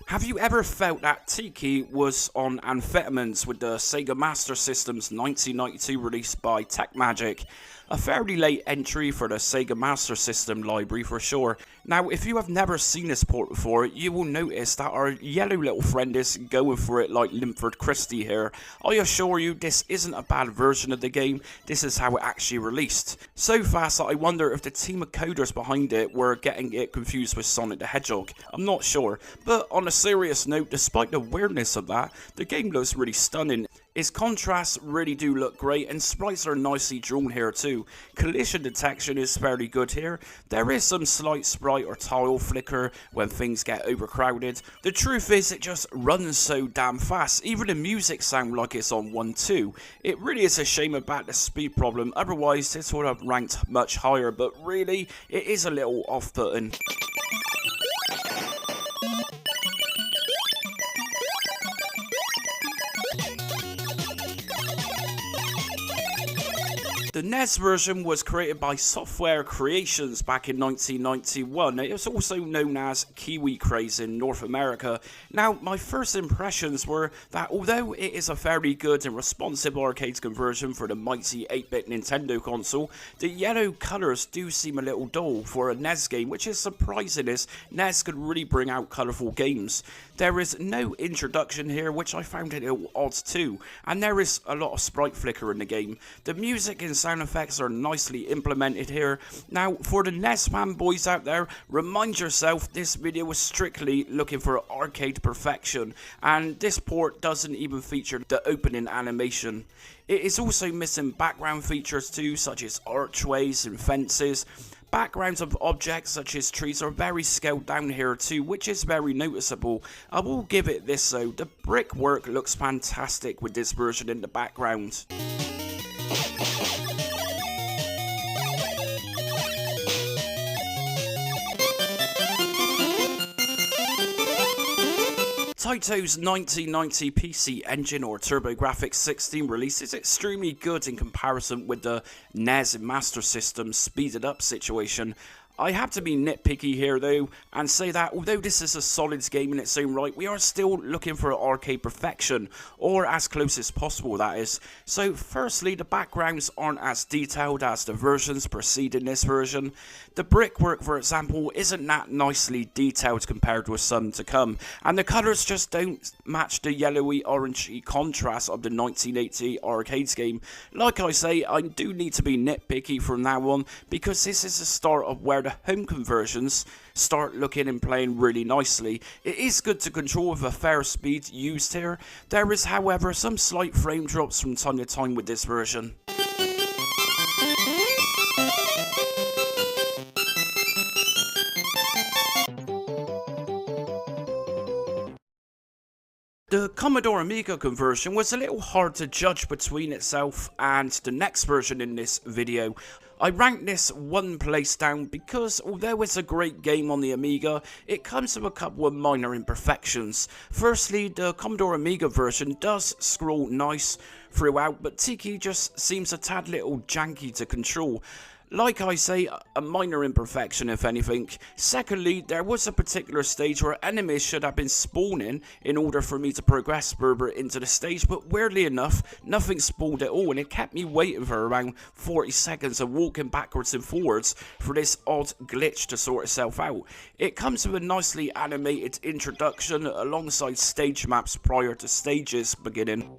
Have you ever felt that Tiki was on amphetamines with the Sega Master System's 1992 release by Tech Magic? A fairly late entry for the Sega Master System library for sure. Now, if you have never seen this port before, you will notice that our yellow little friend is going for it like Linford Christie here. I assure you, this isn't a bad version of the game, this is how it actually released. So fast that I wonder if the team of coders behind it were getting it confused with Sonic the Hedgehog. I'm not sure, but on a serious note, despite the weirdness of that, the game looks really stunning. Its contrasts really do look great, and sprites are nicely drawn here too. Collision detection is fairly good here. There is some slight sprite or tile flicker when things get overcrowded. The truth is, it just runs so damn fast. Even the music sounds like it's on 1.2. It really is a shame about the speed problem, otherwise this would have ranked much higher, but really, it is a little off-putting. The NES version was created by Software Creations back in 1991. It was also known as Kiwi Craze in North America. Now, my first impressions were that although it is a fairly good and responsive arcade conversion for the mighty 8-bit Nintendo console, the yellow colours do seem a little dull for a NES game, which is surprising as NES could really bring out colourful games. There is no introduction here, which I found a little odd too, and there is a lot of sprite flicker in the game. The music and sound effects are nicely implemented here. Now, for the NES fanboys out there, remind yourself this video was strictly looking for arcade perfection, and this port doesn't even feature the opening animation. It is also missing background features too, such as archways and fences. Backgrounds of objects such as trees are very scaled down here too, which is very noticeable. I will give it this though, the brickwork looks fantastic with this version in the background. Taito's 1990 PC Engine or TurboGrafx 16 release is extremely good in comparison with the NES and Master System speeded up situation. I have to be nitpicky here though and say that although this is a solid game in its own right, we are still looking for arcade perfection, or as close as possible that is. So firstly, the backgrounds aren't as detailed as the versions preceding this version. The brickwork, for example, isn't that nicely detailed compared with some to come, and the colours just don't match the yellowy orangey contrast of the 1980 arcades game. Like I say, I do need to be nitpicky from now on because this is the start of where the home conversions start looking and playing really nicely. It is good to control with a fair speed used here. There is however some slight frame drops from time to time with this version. The Commodore Amiga conversion was a little hard to judge between itself and the next version in this video. I ranked this one place down because although it's a great game on the Amiga, it comes with a couple of minor imperfections. Firstly, the Commodore Amiga version does scroll nice throughout, but Tiki just seems a tad little janky to control. Like I say, a minor imperfection if anything. Secondly, there was a particular stage where enemies should have been spawning in order for me to progress further into the stage, but weirdly enough, nothing spawned at all, and it kept me waiting for around 40 seconds of walking backwards and forwards for this odd glitch to sort itself out. It comes with a nicely animated introduction alongside stage maps prior to stages beginning.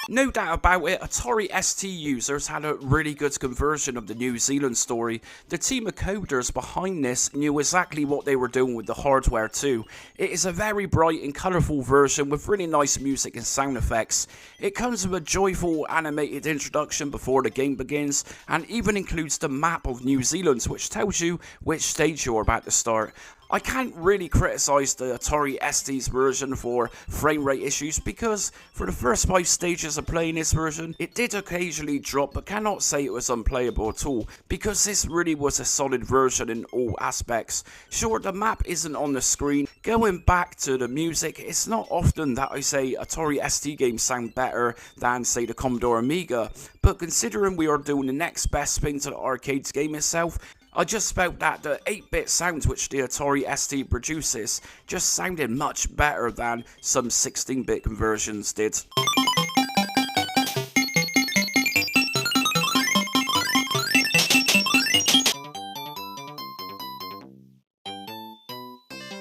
No doubt about it, Atari ST users had a really good conversion of the New Zealand story. The team of coders behind this knew exactly what they were doing with the hardware too. It is a very bright and colourful version with really nice music and sound effects. It comes with a joyful animated introduction before the game begins, and even includes the map of New Zealand, which tells you which stage you're about to start. I can't really criticise the Atari ST's version for frame rate issues, because for the first 5 stages of playing this version, it did occasionally drop, but cannot say it was unplayable at all, because this really was a solid version in all aspects. Sure, the map isn't on the screen. Going back to the music, it's not often that I say Atari ST games sound better than, say, the Commodore Amiga, but considering we are doing the next best thing to the arcades game itself, I just felt that the 8-bit sounds which the Atari ST produces just sounded much better than some 16-bit conversions did.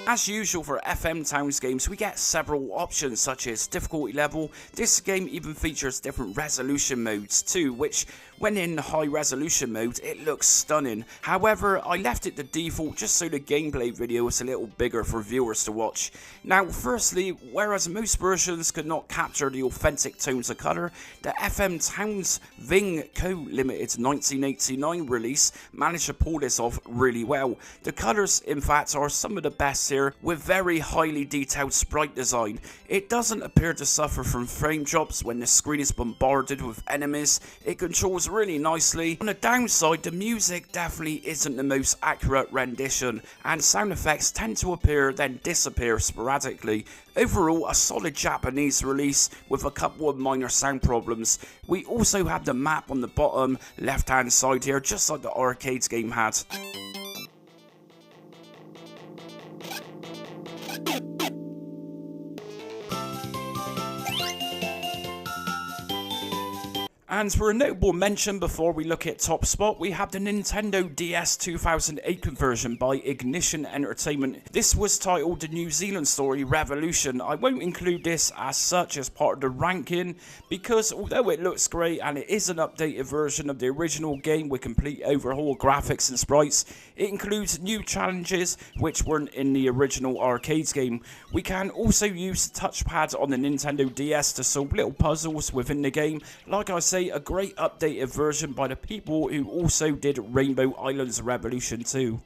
As usual for FM Towns games, we get several options such as difficulty level. This game even features different resolution modes too, which when in high resolution mode it looks stunning. However, I left it the default just so the gameplay video is a little bigger for viewers to watch. Now firstly, whereas most versions could not capture the authentic tones of colour, the FM Towns Ving Co-Limited 1989 release managed to pull this off really well. The colours in fact are some of the best here, with very highly detailed sprite design. It doesn't appear to suffer from frame drops when the screen is bombarded with enemies. It controls really nicely. On the downside, the music definitely isn't the most accurate rendition, and sound effects tend to appear then disappear sporadically. Overall, a solid Japanese release with a couple of minor sound problems. We also have the map on the bottom left hand side here, just like the arcades game had. And for a notable mention before we look at top spot, we have the Nintendo DS 2008 conversion by Ignition Entertainment. This was titled The New Zealand Story Revolution. I won't include this as such as part of the ranking, because although it looks great and it is an updated version of the original game with complete overhaul graphics and sprites, it includes new challenges which weren't in the original arcades game. We can also use the touchpad on the Nintendo DS to solve little puzzles within the game. Like I say, a great updated version by the people who also did Rainbow Islands Revolution 2.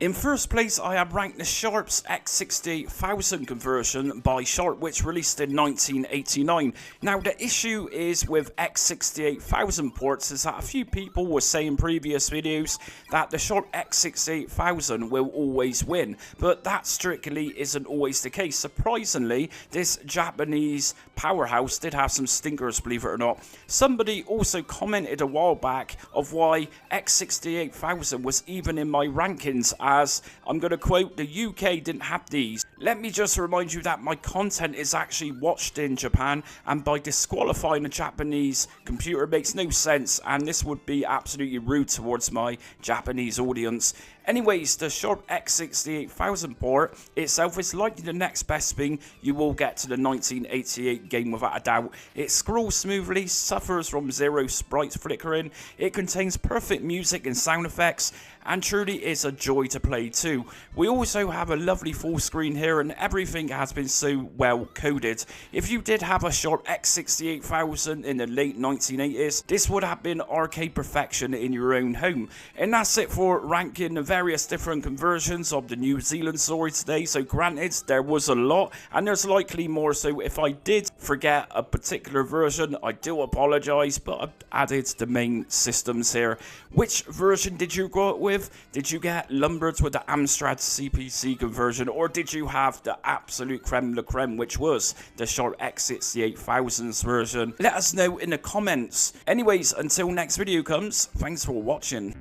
In first place, I have ranked the Sharp's X68000 conversion by Sharp, which released in 1989. Now, the issue is with X68000 ports is that a few people were saying in previous videos that the Sharp X68000 will always win, but that strictly isn't always the case. Surprisingly, this Japanese powerhouse did have some stinkers, believe it or not. Somebody also commented a while back of why X68000 was even in my rankings, as, I'm going to quote, the UK didn't have these. Let me just remind you that my content is actually watched in Japan, and by disqualifying a Japanese computer makes no sense, and this would be absolutely rude towards my Japanese audience. Anyways, the Sharp X68000 port itself is likely the next best thing you will get to the 1988 game without a doubt. It scrolls smoothly, suffers from zero sprite flickering, it contains perfect music and sound effects, and truly is a joy to play too. We also have a lovely full screen here, and everything has been so well coded. If you did have a Sharp X68000 in the late 1980s, this would have been arcade perfection in your own home. And that's it for ranking the various different conversions of the New Zealand story today, so granted there was a lot and there's likely more, so if I did forget a particular version I do apologise, but I've added the main systems here. Which version did you go with? Did you get lumbered with the Amstrad CPC conversion, or did you have the absolute creme de la creme, which was the Sharp X68000s version? Let us know in the comments. Anyways, until next video comes, thanks for watching.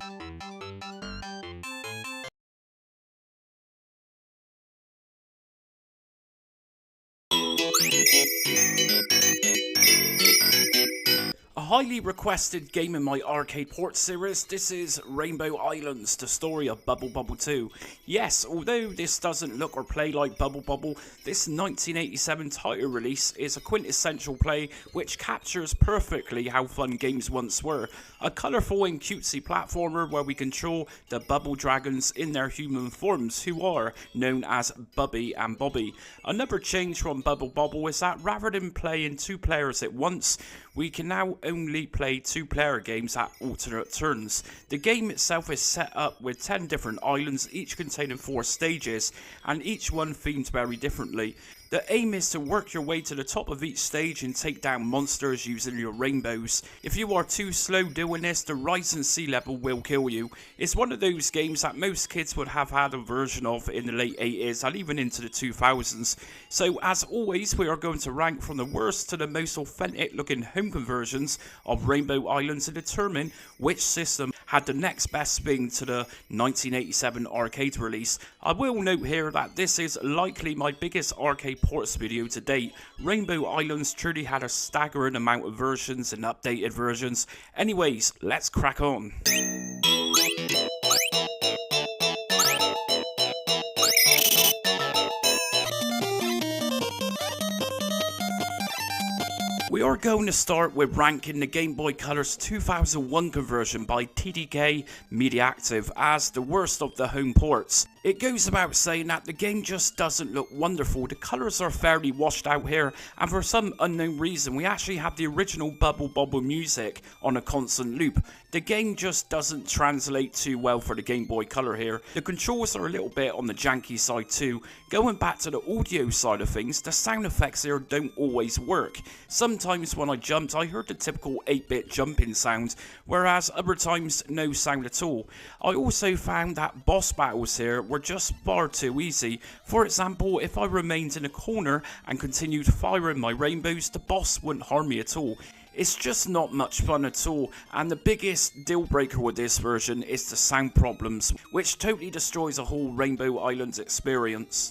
A highly requested game in my arcade port series, this is Rainbow Islands, the story of Bubble Bobble 2. Yes, although this doesn't look or play like Bubble Bobble, this 1987 title release is a quintessential play which captures perfectly how fun games once were. A colourful and cutesy platformer where we control the bubble dragons in their human forms, who are known as Bubby and Bobby. Another change from Bubble Bobble is that rather than playing 2 players at once, we can now only play 2-player games at alternate turns. The game itself is set up with 10 different islands, each containing 4 stages, and each one themed very differently. The aim is to work your way to the top of each stage and take down monsters using your rainbows. If you are too slow doing this, the rising sea level will kill you. It's one of those games that most kids would have had a version of in the late 80s and even into the 2000s. So as always, we are going to rank from the worst to the most authentic looking home conversions of Rainbow Island to determine which system had the next best thing to the 1987 arcade release. I will note here that this is likely my biggest arcade ports video to date. Rainbow Islands truly had a staggering amount of versions and updated versions. Anyways, let's crack on. We are going to start with ranking the Game Boy Color's 2001 conversion by TDK Mediaactive as the worst of the home ports. It goes without saying that the game just doesn't look wonderful. The colours are fairly washed out here, and for some unknown reason we actually have the original Bubble Bobble music on a constant loop. The game just doesn't translate too well for the Game Boy Color here. The controls are a little bit on the janky side too. Going back to the audio side of things, the sound effects here don't always work. Sometimes when I jumped I heard the typical 8-bit jumping sound, whereas other times no sound at all. I also found that boss battles here were just far too easy. For example, if I remained in a corner and continued firing my rainbows, the boss wouldn't harm me at all. It's just not much fun at all, and the biggest deal breaker with this version is the sound problems, which totally destroys a whole Rainbow Islands experience.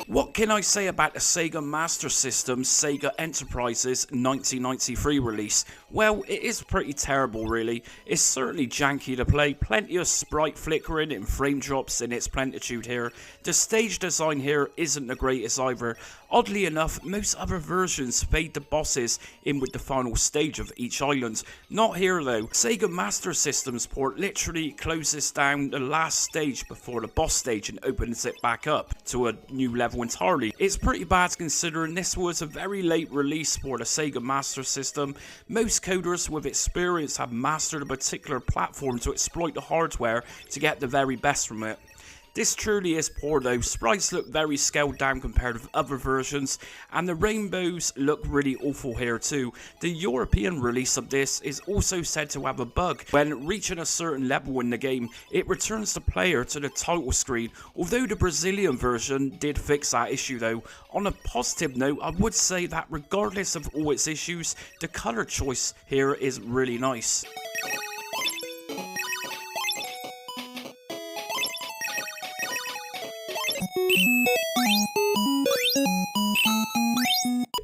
What can I say about the Sega Master System's Sega Enterprise's 1993 release? Well, it is pretty terrible really. It's certainly janky to play, plenty of sprite flickering and frame drops in its plenitude here. The stage design here isn't the greatest either. Oddly enough, most other versions fade the bosses in with the final stage of each island. Not here though. Sega Master System's port literally closes down the last stage before the boss stage and opens it back up to a new level entirely. It's pretty bad considering this was a very late release for the Sega Master System. Most coders with experience have mastered a particular platform to exploit the hardware to get the very best from it. This truly is poor though. Sprites look very scaled down compared with other versions, and the rainbows look really awful here too. The European release of this is also said to have a bug. When reaching a certain level in the game, it returns the player to the title screen, although the Brazilian version did fix that issue though. On a positive note, I would say that regardless of all its issues, the color choice here is really nice.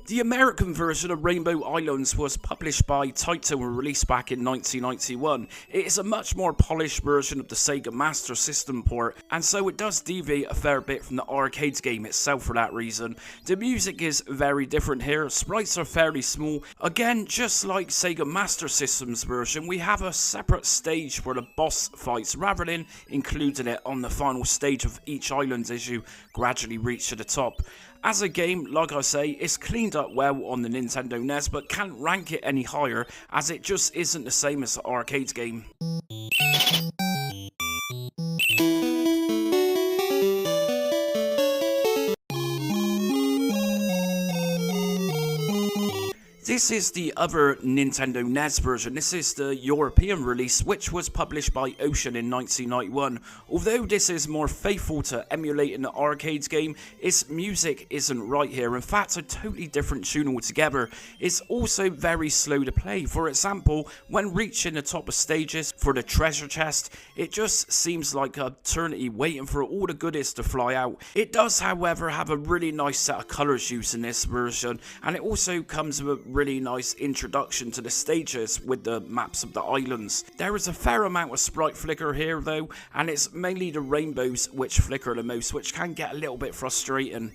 The American version of Rainbow Islands was published by Taito and released back in 1991. It is a much more polished version of the Sega Master System port, and so it does deviate a fair bit from the arcade game itself for that reason. The music is very different here, sprites are fairly small. Again, just like Sega Master System's version, we have a separate stage for the boss fights rather than including it on the final stage of each island as you gradually reach to the top. As a game, like I say, it's cleaned up well on the Nintendo NES, but can't rank it any higher as it just isn't the same as the arcade game. This is the other Nintendo NES version. This is the European release, which was published by Ocean in 1991. Although this is more faithful to emulating the arcade game, its music isn't right here. In fact, a totally different tune altogether. It's also very slow to play. For example, when reaching the top of stages for the treasure chest, it just seems like an eternity waiting for all the goodies to fly out. It does, however, have a really nice set of colours used in this version, and it also comes with a really nice introduction to the stages with the maps of the islands. There is a fair amount of sprite flicker here though, and it's mainly the rainbows which flicker the most, which can get a little bit frustrating.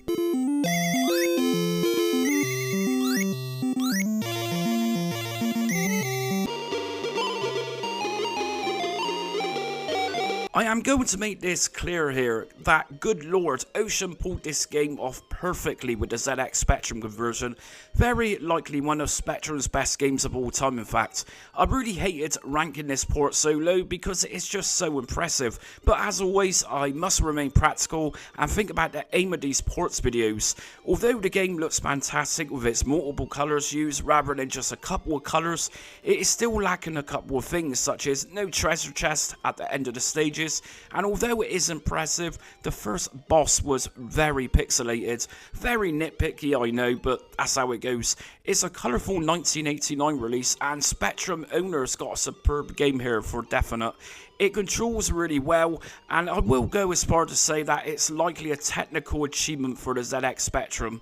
I am going to make this clear here that, good lord, Ocean pulled this game off perfectly with the ZX Spectrum conversion. Very likely one of Spectrum's best games of all time, in fact. I really hated ranking this port so low because it is just so impressive. But as always, I must remain practical and think about the aim of these ports videos. Although the game looks fantastic with its multiple colours used rather than just a couple of colours, it is still lacking a couple of things, such as no treasure chest at the end of the stages. And although it is impressive, the first boss was very pixelated. Very nitpicky, I know, but that's how it goes. It's a colourful 1989 release, and Spectrum owners got a superb game here for definite. It controls really well, and I will go as far to say that it's likely a technical achievement for the ZX Spectrum.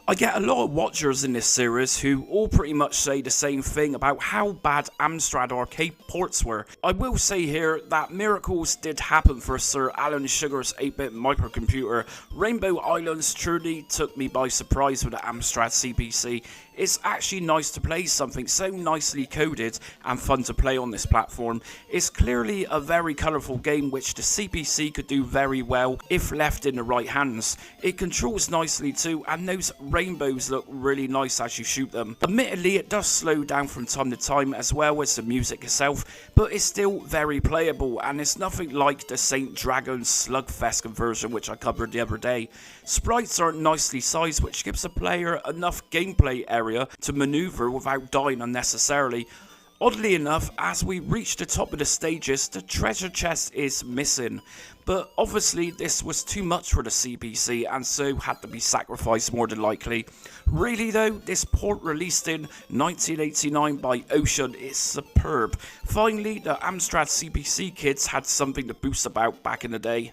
I get a lot of watchers in this series who all pretty much say the same thing about how bad Amstrad arcade ports were. I will say here that miracles did happen for Sir Alan Sugar's 8-bit microcomputer. Rainbow Islands truly took me by surprise with the Amstrad CPC. It's actually nice to play something so nicely coded and fun to play on this platform. It's clearly a very colourful game which the CPC could do very well if left in the right hands. It controls nicely too, and those rainbows look really nice as you shoot them. Admittedly, it does slow down from time to time as well as the music itself, but it's still very playable, and it's nothing like the St. Dragon Slugfest conversion which I covered the other day. Sprites are nicely sized, which gives the player enough gameplay area to maneuver without dying unnecessarily. Oddly enough, as we reach the top of the stages, the treasure chest is missing. But obviously this was too much for the CPC and so had to be sacrificed more than likely. Really though, this port released in 1989 by Ocean is superb. Finally, the Amstrad CPC kids had something to boast about back in the day.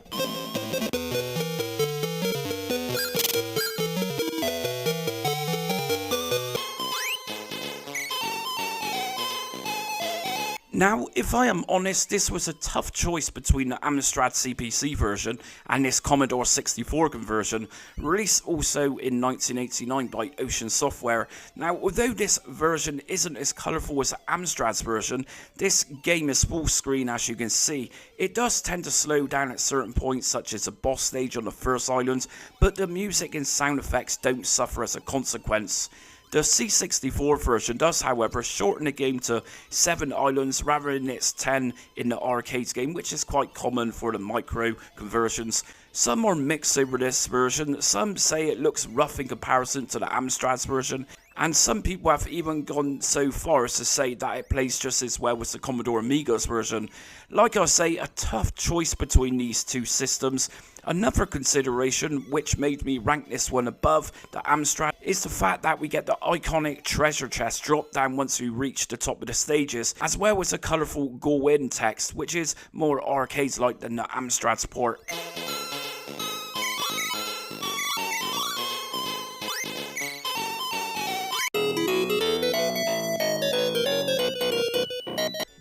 Now, if I am honest, this was a tough choice between the Amstrad CPC version and this Commodore 64 conversion, released also in 1989 by Ocean Software. Now, although this version isn't as colourful as Amstrad's version, this game is full screen as you can see. It does tend to slow down at certain points, such as the boss stage on the first island, but the music and sound effects don't suffer as a consequence. The C64 version does, however, shorten the game to 7 islands rather than its 10 in the arcade game, which is quite common for the micro conversions. Some are mixed over this version, some say it looks rough in comparison to the Amstrad's version, and some people have even gone so far as to say that it plays just as well as the Commodore Amiga's version. Like I say, a tough choice between these two systems. Another consideration which made me rank this one above the Amstrad is the fact that we get the iconic treasure chest drop down once we reach the top of the stages, as well as a colourful go in text which is more arcades like than the Amstrad's port.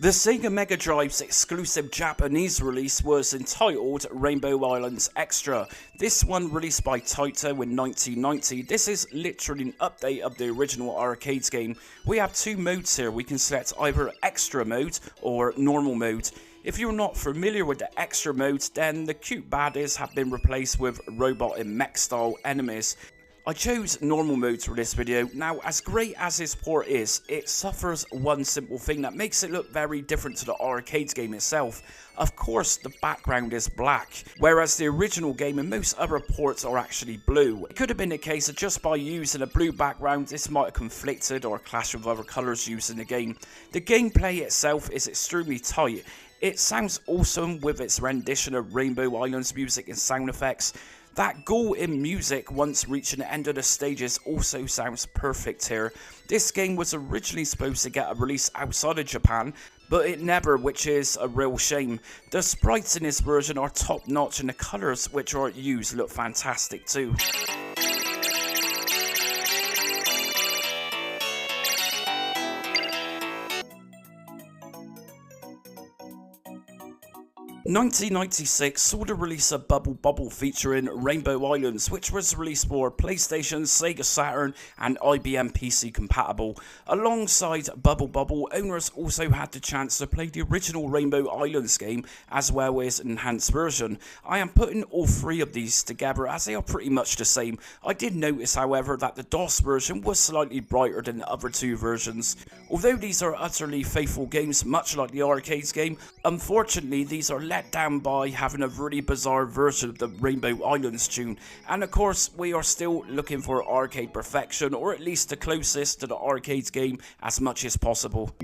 The Sega Mega Drive's exclusive Japanese release was entitled Rainbow Islands Extra. This one released by Taito in 1990. This is literally an update of the original arcades game. We have two modes here. We can select either Extra mode or Normal mode. If you're not familiar with the Extra mode, then the cute baddies have been replaced with robot and mech style enemies. I chose normal mode for this video. Now, as great as this port is, it suffers one simple thing that makes it look very different to the arcade game itself. Of course, the background is black, whereas the original game and most other ports are actually blue. It could have been a case that just by using a blue background, this might have conflicted or clashed with other colours used in the game. The gameplay itself is extremely tight. It sounds awesome with its rendition of Rainbow Islands music and sound effects. That goal in music once reaching the end of the stages also sounds perfect here. This game was originally supposed to get a release outside of Japan, but it never, which is a real shame. The sprites in this version are top notch and the colours which are used look fantastic too. 1996 saw the release of Bubble Bobble featuring Rainbow Islands, which was released for PlayStation, Sega Saturn and IBM PC compatible. Alongside Bubble Bobble, owners also had the chance to play the original Rainbow Islands game as well as an enhanced version. I am putting all three of these together as they are pretty much the same. I did notice, however, that the DOS version was slightly brighter than the other two versions. Although these are utterly faithful games, much like the arcades game, unfortunately these are let down by having a really bizarre version of the Rainbow Islands tune. And of course, we are still looking for arcade perfection, or at least the closest to the arcades game as much as possible.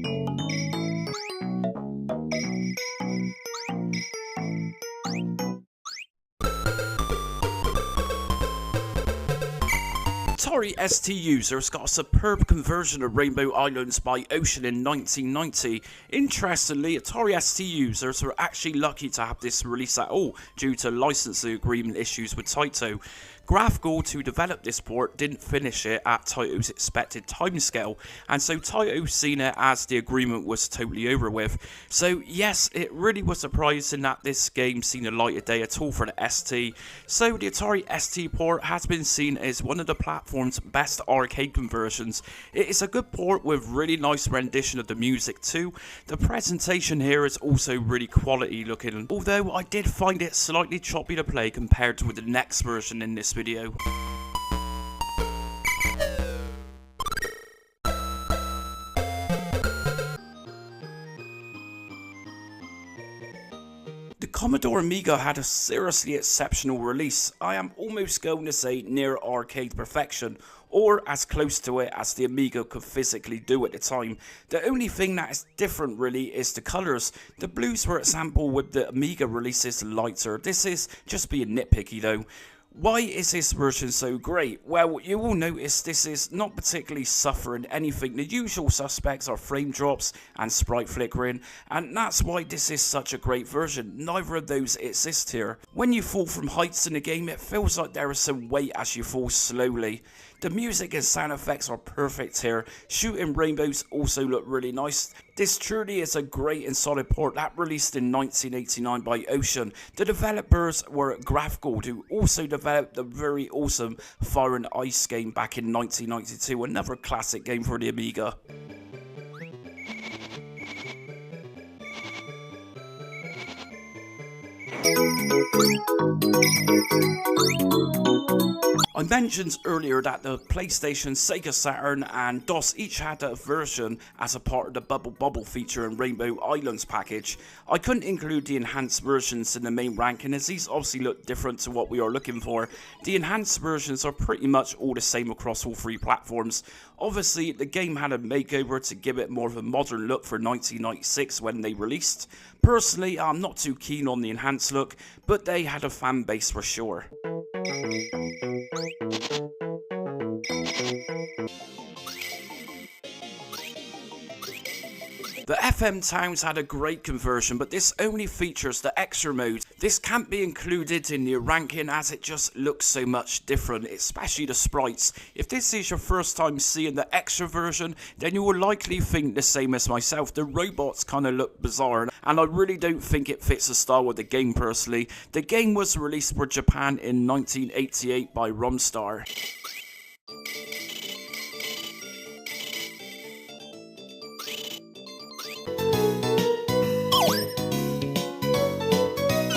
Atari ST users got a superb conversion of Rainbow Islands by Ocean in 1990. Interestingly, Atari ST users were actually lucky to have this release at all due to licensing agreement issues with Taito. Graphgold, who developed this port, didn't finish it at Taito's expected timescale, and so Taito seen it as the agreement was totally over with. So yes, it really was surprising that this game seen a light of day at all for the ST. So the Atari ST port has been seen as one of the platform's best arcade conversions. It is a good port with really nice rendition of the music too. The presentation here is also really quality looking, although I did find it slightly choppy to play compared to the next version in this video. The Commodore Amiga had a seriously exceptional release. I am almost going to say near arcade perfection, or as close to it as the Amiga could physically do at the time. The only thing that is different really is the colours. The blues, for example, with the Amiga releases lighter. This is just being nitpicky though. Why is this version so great? Well, you will notice this is not particularly suffering anything. The usual suspects are frame drops and sprite flickering, and that's why this is such a great version. Neither of those exist here. When you fall from heights in the game, it feels like there is some weight as you fall slowly. The music and sound effects are perfect here. Shooting rainbows also look really nice. This truly is a great and solid port that released in 1989 by Ocean. The developers were Graphgold, who also developed the very awesome Fire and Ice game back in 1992, another classic game for the Amiga. I mentioned earlier that the PlayStation, Sega Saturn and DOS each had a version as a part of the Bubble Bobble feature and Rainbow Islands package. I couldn't include the enhanced versions in the main ranking as these obviously look different to what we are looking for. The enhanced versions are pretty much all the same across all three platforms. Obviously the game had a makeover to give it more of a modern look for 1996 when they released. Personally, I'm not too keen on the enhanced look, but they had a fan base for sure. The FM towns had a great conversion, but this only features the extra mode. This can't be included in the ranking as it just looks so much different, especially the sprites. If this is your first time seeing the extra version, then you will likely think the same as myself. The robots kind of look bizarre, and I really don't think it fits the style of the game personally. The game was released for Japan in 1988 by Romstar.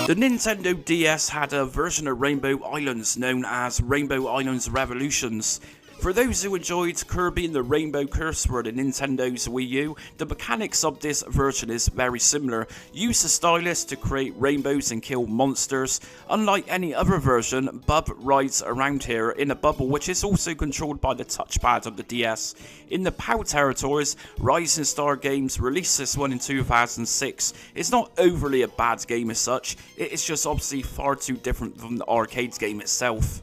The Nintendo DS had a version of Rainbow Islands known as Rainbow Islands Revolutions. For those who enjoyed Kirby and the Rainbow Curse for the Nintendo's Wii U, the mechanics of this version is very similar. Use the stylus to create rainbows and kill monsters. Unlike any other version, Bub rides around here in a bubble which is also controlled by the touchpad of the DS. In the POW territories, Rising Star Games released this one in 2006. It's not overly a bad game as such, it is just obviously far too different from the arcade game itself.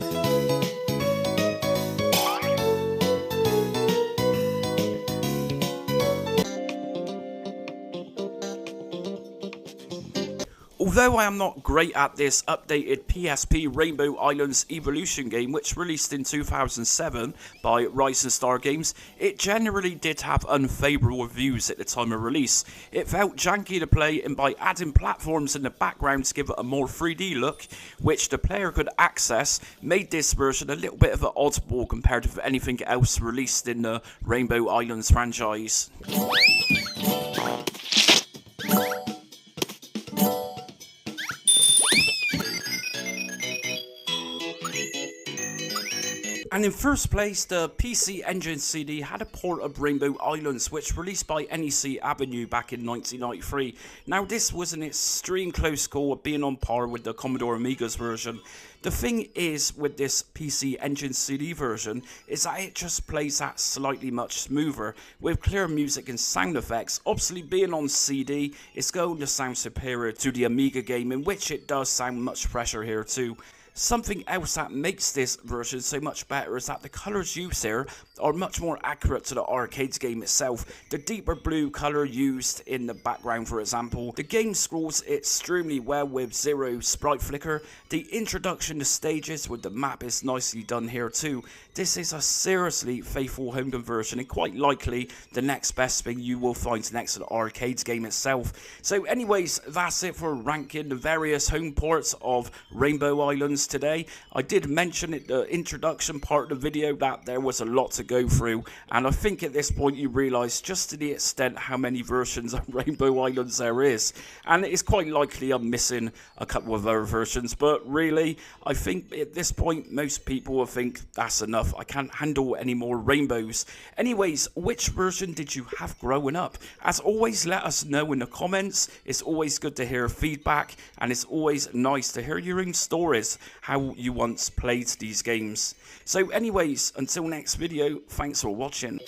Although I am not great at this updated PSP Rainbow Islands Evolution game, which released in 2007 by Rising Star Games, it generally did have unfavourable reviews at the time of release. It felt janky to play, and by adding platforms in the background to give it a more 3D look, which the player could access, made this version a little bit of an oddball compared to anything else released in the Rainbow Islands franchise. And in first place, the PC Engine CD had a port of Rainbow Islands, which released by NEC Avenue back in 1993. Now this was an extreme close call of being on par with the Commodore Amiga's version. The thing is with this PC Engine CD version is that it just plays that slightly much smoother with clear music and sound effects. Obviously being on CD, it's going to sound superior to the Amiga game, in which it does sound much fresher here too. Something else that makes this version so much better is that the colours used here are much more accurate to the arcade game itself. The deeper blue colour used in the background, for example. The game scrolls extremely well with zero sprite flicker. The introduction to stages with the map is nicely done here too. This is a seriously faithful home conversion and quite likely the next best thing you will find next to the arcade game itself. So anyways, that's it for ranking the various home ports of Rainbow Islands today. I did mention at the introduction part of the video that there was a lot to go through, and I think at this point you realise just to the extent how many versions of Rainbow Islands there is, and it is quite likely I'm missing a couple of other versions, but really I think at this point most people will think that's enough, I can't handle any more rainbows. Anyways, which version did you have growing up? As always, let us know in the comments. It's always good to hear feedback, and it's always nice to hear your own stories, how you once played these games. So anyways, until next video, thanks for watching.